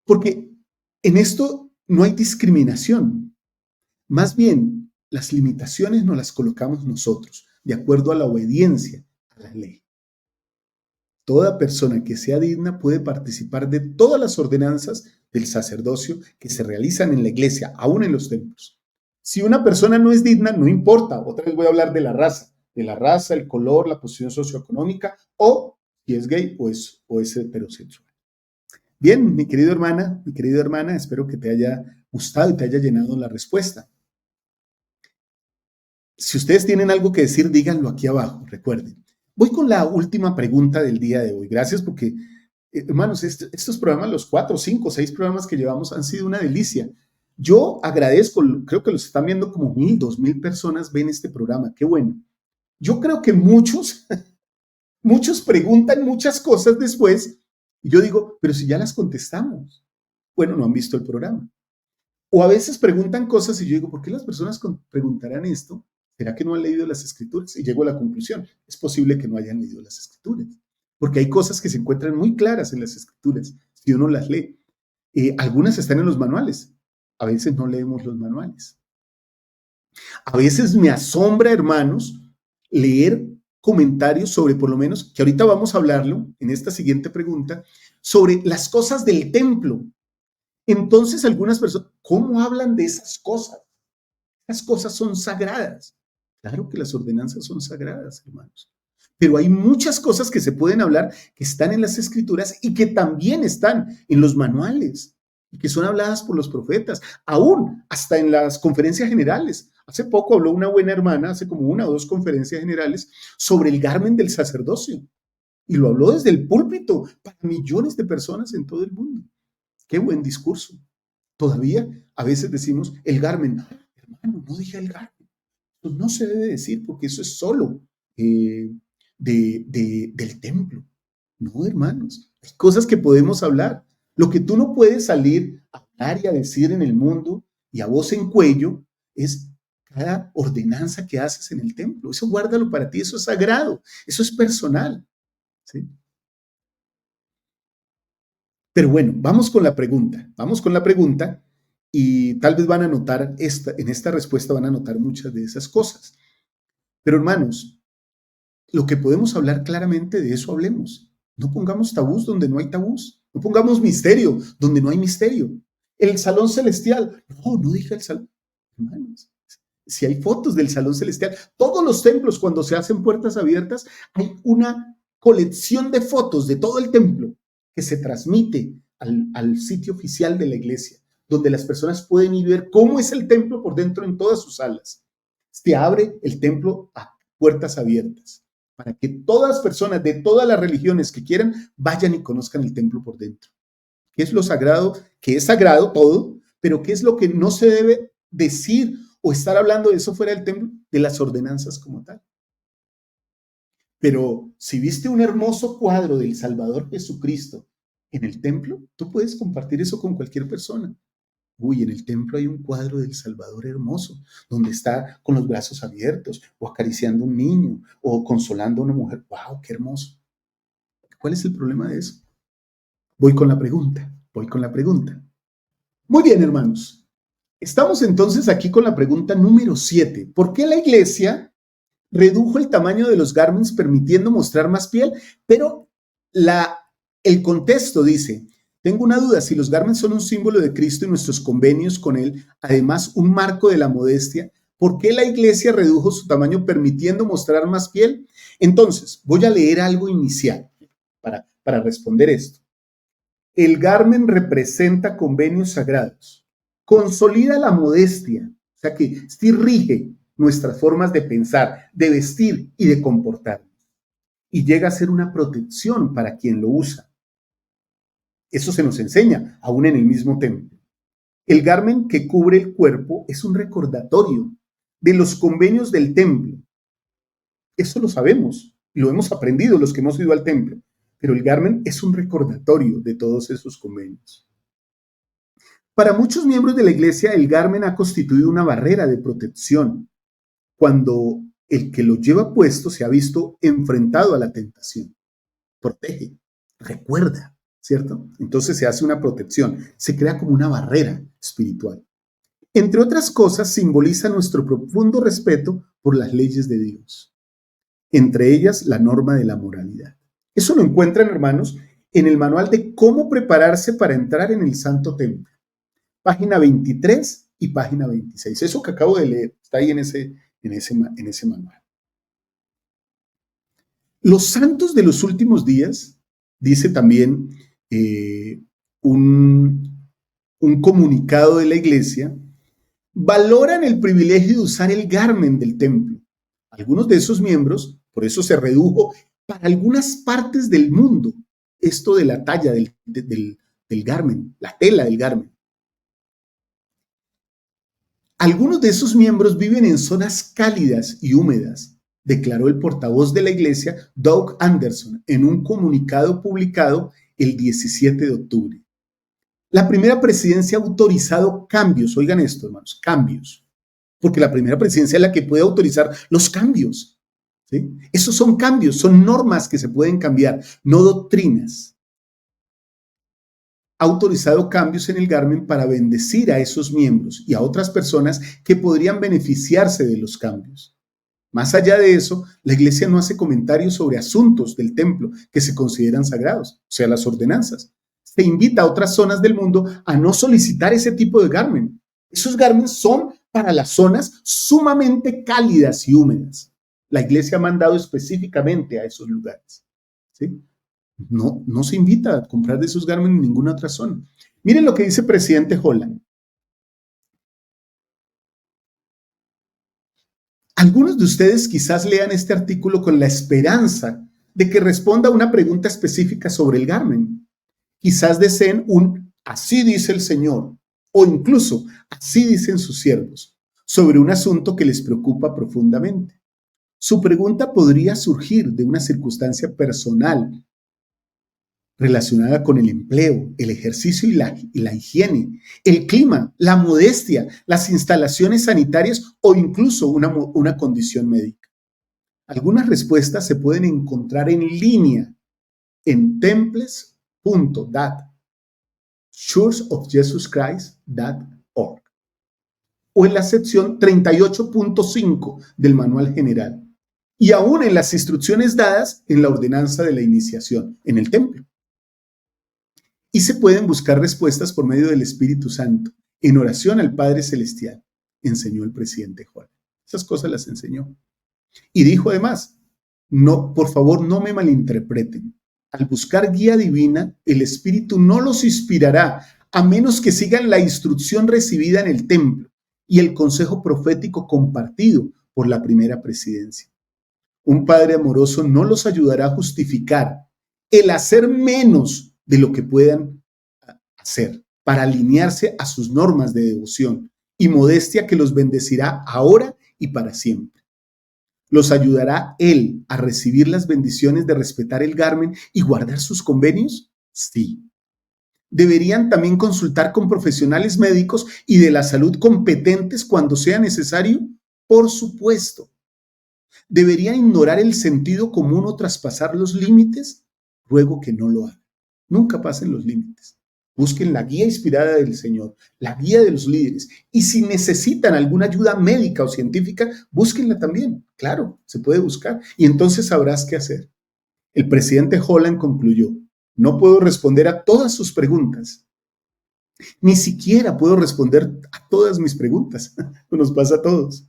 S2: Porque en esto no hay discriminación. Más bien, las limitaciones nos las colocamos nosotros, de acuerdo a la obediencia a la ley. Toda persona que sea digna puede participar de todas las ordenanzas del sacerdocio que se realizan en la iglesia, aún en los templos. Si una persona no es digna, no importa. Otra vez voy a hablar de la raza, el color, la posición socioeconómica o si es gay o es heterosexual. Bien, mi querida hermana, espero que te haya gustado y te haya llenado la respuesta. Si ustedes tienen algo que decir, díganlo aquí abajo, recuerden. Voy con la última pregunta del día de hoy. Gracias porque, hermanos, estos programas, los 4, 5, 6 programas que llevamos han sido una delicia. Yo agradezco, creo que los están viendo como 1,000, 2,000 personas ven este programa. Qué bueno. Yo creo que muchos preguntan muchas cosas después y yo digo, pero si ya las contestamos. Bueno, no han visto el programa. O a veces preguntan cosas y yo digo, ¿por qué las personas preguntarán esto? ¿Será que no han leído las escrituras? Y llego a la conclusión, es posible que no hayan leído las escrituras, porque hay cosas que se encuentran muy claras en las escrituras, si uno las lee. Algunas están en los manuales, a veces no leemos los manuales. A veces me asombra, hermanos, leer comentarios sobre, por lo menos, que ahorita vamos a hablarlo en esta siguiente pregunta, sobre las cosas del templo. Entonces, algunas personas, ¿cómo hablan de esas cosas? Las cosas son sagradas. Claro que las ordenanzas son sagradas, hermanos. Pero hay muchas cosas que se pueden hablar que están en las escrituras y que también están en los manuales y que son habladas por los profetas, aún hasta en las conferencias generales. Hace poco habló una buena hermana, hace como 1 o 2 conferencias generales, sobre el garmen del sacerdocio. Y lo habló desde el púlpito para millones de personas en todo el mundo. Qué buen discurso. Todavía a veces decimos el garmen. Hermano, no dije el garmen. Pues no se debe decir porque eso es solo del templo. No, hermanos, hay cosas que podemos hablar. Lo que tú no puedes salir a hablar y a decir en el mundo y a voz en cuello es cada ordenanza que haces en el templo. Eso guárdalo para ti, eso es sagrado, eso es personal. ¿Sí? Pero bueno, vamos con la pregunta y tal vez van a notar, en esta respuesta van a notar muchas de esas cosas. Pero hermanos, lo que podemos hablar claramente de eso hablemos. No pongamos tabús donde no hay tabús. No pongamos misterio donde no hay misterio. El salón celestial. No dije el salón. Hermanos, si hay fotos del salón celestial, todos los templos cuando se hacen puertas abiertas, hay una colección de fotos de todo el templo que se transmite al sitio oficial de la iglesia, donde las personas pueden ir a ver cómo es el templo por dentro en todas sus salas. Se abre el templo a puertas abiertas para que todas las personas de todas las religiones que quieran vayan y conozcan el templo por dentro. ¿Qué es lo sagrado? Que es sagrado todo, pero ¿qué es lo que no se debe decir o estar hablando de eso fuera del templo? De las ordenanzas como tal. Pero si viste un hermoso cuadro del Salvador Jesucristo en el templo, tú puedes compartir eso con cualquier persona. Uy, en el templo hay un cuadro del Salvador hermoso, donde está con los brazos abiertos, o acariciando a un niño, o consolando a una mujer. ¡Wow, qué hermoso! ¿Cuál es el problema de eso? Voy con la pregunta. Muy bien, hermanos. Estamos entonces aquí con la pregunta número 7. ¿Por qué la iglesia redujo el tamaño de los garments permitiendo mostrar más piel? Pero el contexto dice, tengo una duda, si los garments son un símbolo de Cristo y nuestros convenios con Él, además un marco de la modestia, ¿por qué la iglesia redujo su tamaño permitiendo mostrar más piel? Entonces, voy a leer algo inicial para responder esto. El garment representa convenios sagrados, consolida la modestia, o sea que sí rige nuestras formas de pensar, de vestir y de comportarnos, y llega a ser una protección para quien lo usa. Eso se nos enseña aún en el mismo templo. El garment que cubre el cuerpo es un recordatorio de los convenios del templo. Eso lo sabemos, lo hemos aprendido los que hemos ido al templo, pero el garment es un recordatorio de todos esos convenios. Para muchos miembros de la iglesia, el garment ha constituido una barrera de protección cuando el que lo lleva puesto se ha visto enfrentado a la tentación. Protege, recuerda, ¿cierto? Entonces se hace una protección, se crea como una barrera espiritual. Entre otras cosas, simboliza nuestro profundo respeto por las leyes de Dios, entre ellas la norma de la moralidad. Eso lo encuentran, hermanos, en el manual de cómo prepararse para entrar en el Santo Templo, página 23 y página 26. Eso que acabo de leer está ahí en ese manual. Los santos de los últimos días, dice también un comunicado de la iglesia, valoran el privilegio de usar el garmen del templo. Algunos de esos miembros, por eso se redujo para algunas partes del mundo esto de la talla del garmen, la tela del garmen. Algunos de esos miembros viven en zonas cálidas y húmedas, declaró el portavoz de la iglesia, Doug Anderson, en un comunicado publicado el 17 de octubre. La primera presidencia ha autorizado cambios, oigan esto, hermanos, cambios, porque la primera presidencia es la que puede autorizar los cambios, ¿sí? Esos son cambios, son normas que se pueden cambiar, no doctrinas. Ha autorizado cambios en el garmen para bendecir a esos miembros y a otras personas que podrían beneficiarse de los cambios. Más allá de eso, la iglesia no hace comentarios sobre asuntos del templo que se consideran sagrados, o sea, las ordenanzas. Se invita a otras zonas del mundo a no solicitar ese tipo de garmen. Esos garmen son para las zonas sumamente cálidas y húmedas. La iglesia ha mandado específicamente a esos lugares, ¿sí? No se invita a comprar de esos garmen en ninguna otra zona. Miren lo que dice el presidente Holland. Algunos de ustedes quizás lean este artículo con la esperanza de que responda a una pregunta específica sobre el garmen. Quizás deseen un "así dice el Señor" o incluso "así dicen sus siervos" sobre un asunto que les preocupa profundamente. Su pregunta podría surgir de una circunstancia personal relacionada con el empleo, el ejercicio y la higiene, el clima, la modestia, las instalaciones sanitarias o incluso una condición médica. Algunas respuestas se pueden encontrar en línea en temples.dat, churchofjesuschrist.org o en la sección 38.5 del Manual General y aún en las instrucciones dadas en la ordenanza de la iniciación en el templo. Y se pueden buscar respuestas por medio del Espíritu Santo, en oración al Padre Celestial, enseñó el presidente Juan. Esas cosas las enseñó. Y dijo además, no, por favor, no me malinterpreten. Al buscar guía divina, el Espíritu no los inspirará a menos que sigan la instrucción recibida en el templo y el consejo profético compartido por la primera presidencia. Un Padre amoroso no los ayudará a justificar el hacer menos de lo que puedan hacer para alinearse a sus normas de devoción y modestia que los bendecirá ahora y para siempre. ¿Los ayudará Él a recibir las bendiciones de respetar el garmen y guardar sus convenios? Sí. ¿Deberían también consultar con profesionales médicos y de la salud competentes cuando sea necesario? Por supuesto. ¿Deberían ignorar el sentido común o traspasar los límites? Ruego que no lo hagan. Nunca pasen los límites. Busquen la guía inspirada del Señor, la guía de los líderes. Y si necesitan alguna ayuda médica o científica, búsquenla también. Claro, se puede buscar. Y entonces sabrás qué hacer. El presidente Holland concluyó, no puedo responder a todas sus preguntas. Ni siquiera puedo responder a todas mis preguntas. Nos pasa a todos.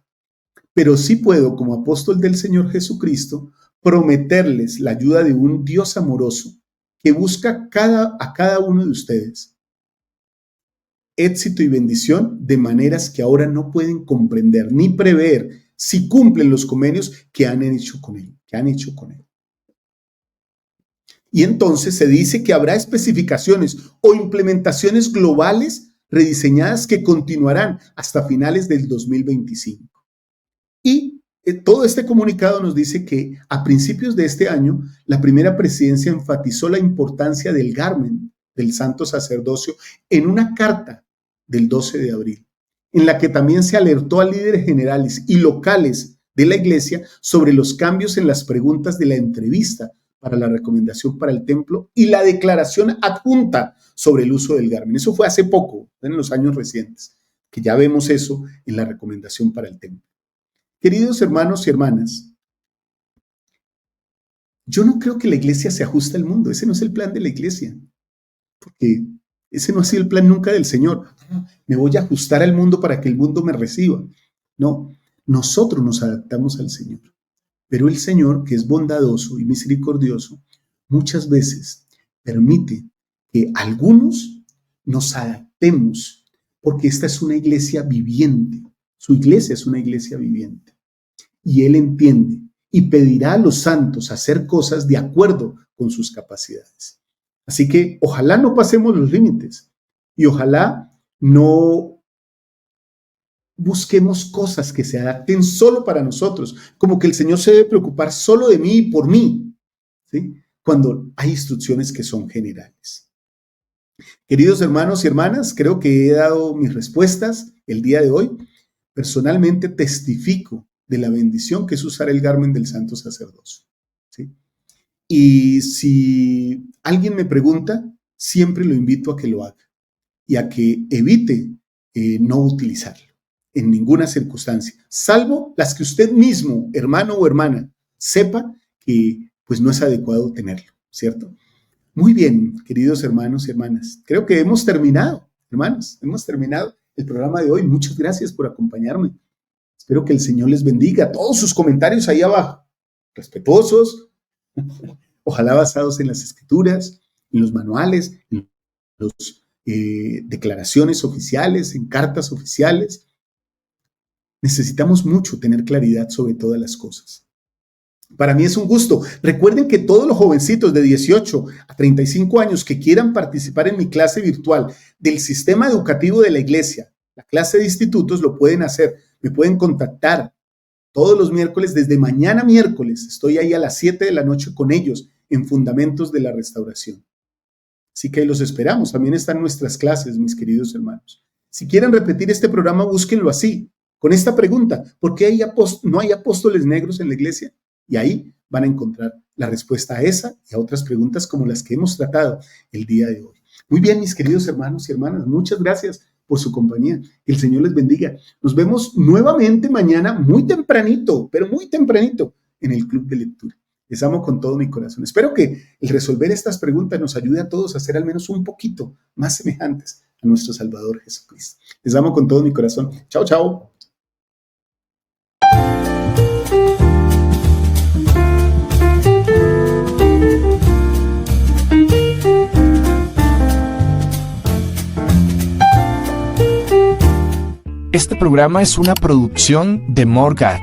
S2: Pero sí puedo, como apóstol del Señor Jesucristo, prometerles la ayuda de un Dios amoroso que busca a cada uno de ustedes éxito y bendición de maneras que ahora no pueden comprender ni prever si cumplen los convenios que han hecho con él. Y entonces se dice que habrá especificaciones o implementaciones globales rediseñadas que continuarán hasta finales del 2025. Y todo este comunicado nos dice que a principios de este año, la primera presidencia enfatizó la importancia del garmen del santo sacerdocio en una carta del 12 de abril, en la que también se alertó a líderes generales y locales de la iglesia sobre los cambios en las preguntas de la entrevista para la recomendación para el templo y la declaración adjunta sobre el uso del Garmin. Eso fue hace poco, en los años recientes, que ya vemos eso en la recomendación para el templo. Queridos hermanos y hermanas, yo no creo que la iglesia se ajuste al mundo. Ese no es el plan de la iglesia, porque ese no ha sido el plan nunca del Señor. Me voy a ajustar al mundo para que el mundo me reciba. No, nosotros nos adaptamos al Señor. Pero el Señor, que es bondadoso y misericordioso, muchas veces permite que algunos nos adaptemos, porque esta es una iglesia viviente. Su iglesia es una iglesia viviente. Y Él entiende y pedirá a los santos hacer cosas de acuerdo con sus capacidades. Así que ojalá no pasemos los límites y ojalá no busquemos cosas que se adapten solo para nosotros, como que el Señor se debe preocupar solo de mí y por mí, ¿sí? Cuando hay instrucciones que son generales. Queridos hermanos y hermanas, creo que he dado mis respuestas el día de hoy. Personalmente testifico de la bendición que es usar el Garmin del Santo Sacerdocio, ¿sí? Y si alguien me pregunta, siempre lo invito a que lo haga y a que evite no utilizarlo en ninguna circunstancia, salvo las que usted mismo, hermano o hermana, sepa que pues no es adecuado tenerlo, ¿cierto? Muy bien, queridos hermanos y hermanas, creo que hemos terminado, hermanos, hemos terminado el programa de hoy. Muchas gracias por acompañarme. Espero que el Señor les bendiga. Todos sus comentarios ahí abajo, respetuosos, ojalá basados en las escrituras, en los manuales, en las declaraciones oficiales, en cartas oficiales. Necesitamos mucho tener claridad sobre todas las cosas. Para mí es un gusto. Recuerden que todos los jovencitos de 18 a 35 años que quieran participar en mi clase virtual del sistema educativo de la iglesia, la clase de institutos, lo pueden hacer. Me pueden contactar todos los miércoles, desde mañana miércoles. Estoy ahí a las 7 de la noche con ellos en Fundamentos de la Restauración. Así que los esperamos. También están nuestras clases, mis queridos hermanos. Si quieren repetir este programa, búsquenlo así, con esta pregunta: ¿por qué no hay apóstoles negros en la iglesia? Y ahí van a encontrar la respuesta a esa y a otras preguntas como las que hemos tratado el día de hoy. Muy bien, mis queridos hermanos y hermanas, muchas gracias por su compañía. Que el Señor les bendiga. Nos vemos nuevamente mañana muy tempranito, pero muy tempranito, en el Club de Lectura. Les amo con todo mi corazón. Espero que el resolver estas preguntas nos ayude a todos a ser al menos un poquito más semejantes a nuestro Salvador Jesucristo. Les amo con todo mi corazón. Chao, chao.
S1: Este programa es una producción de Morgat.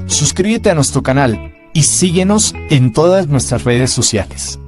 S1: Suscríbete a nuestro canal y síguenos en todas nuestras redes sociales.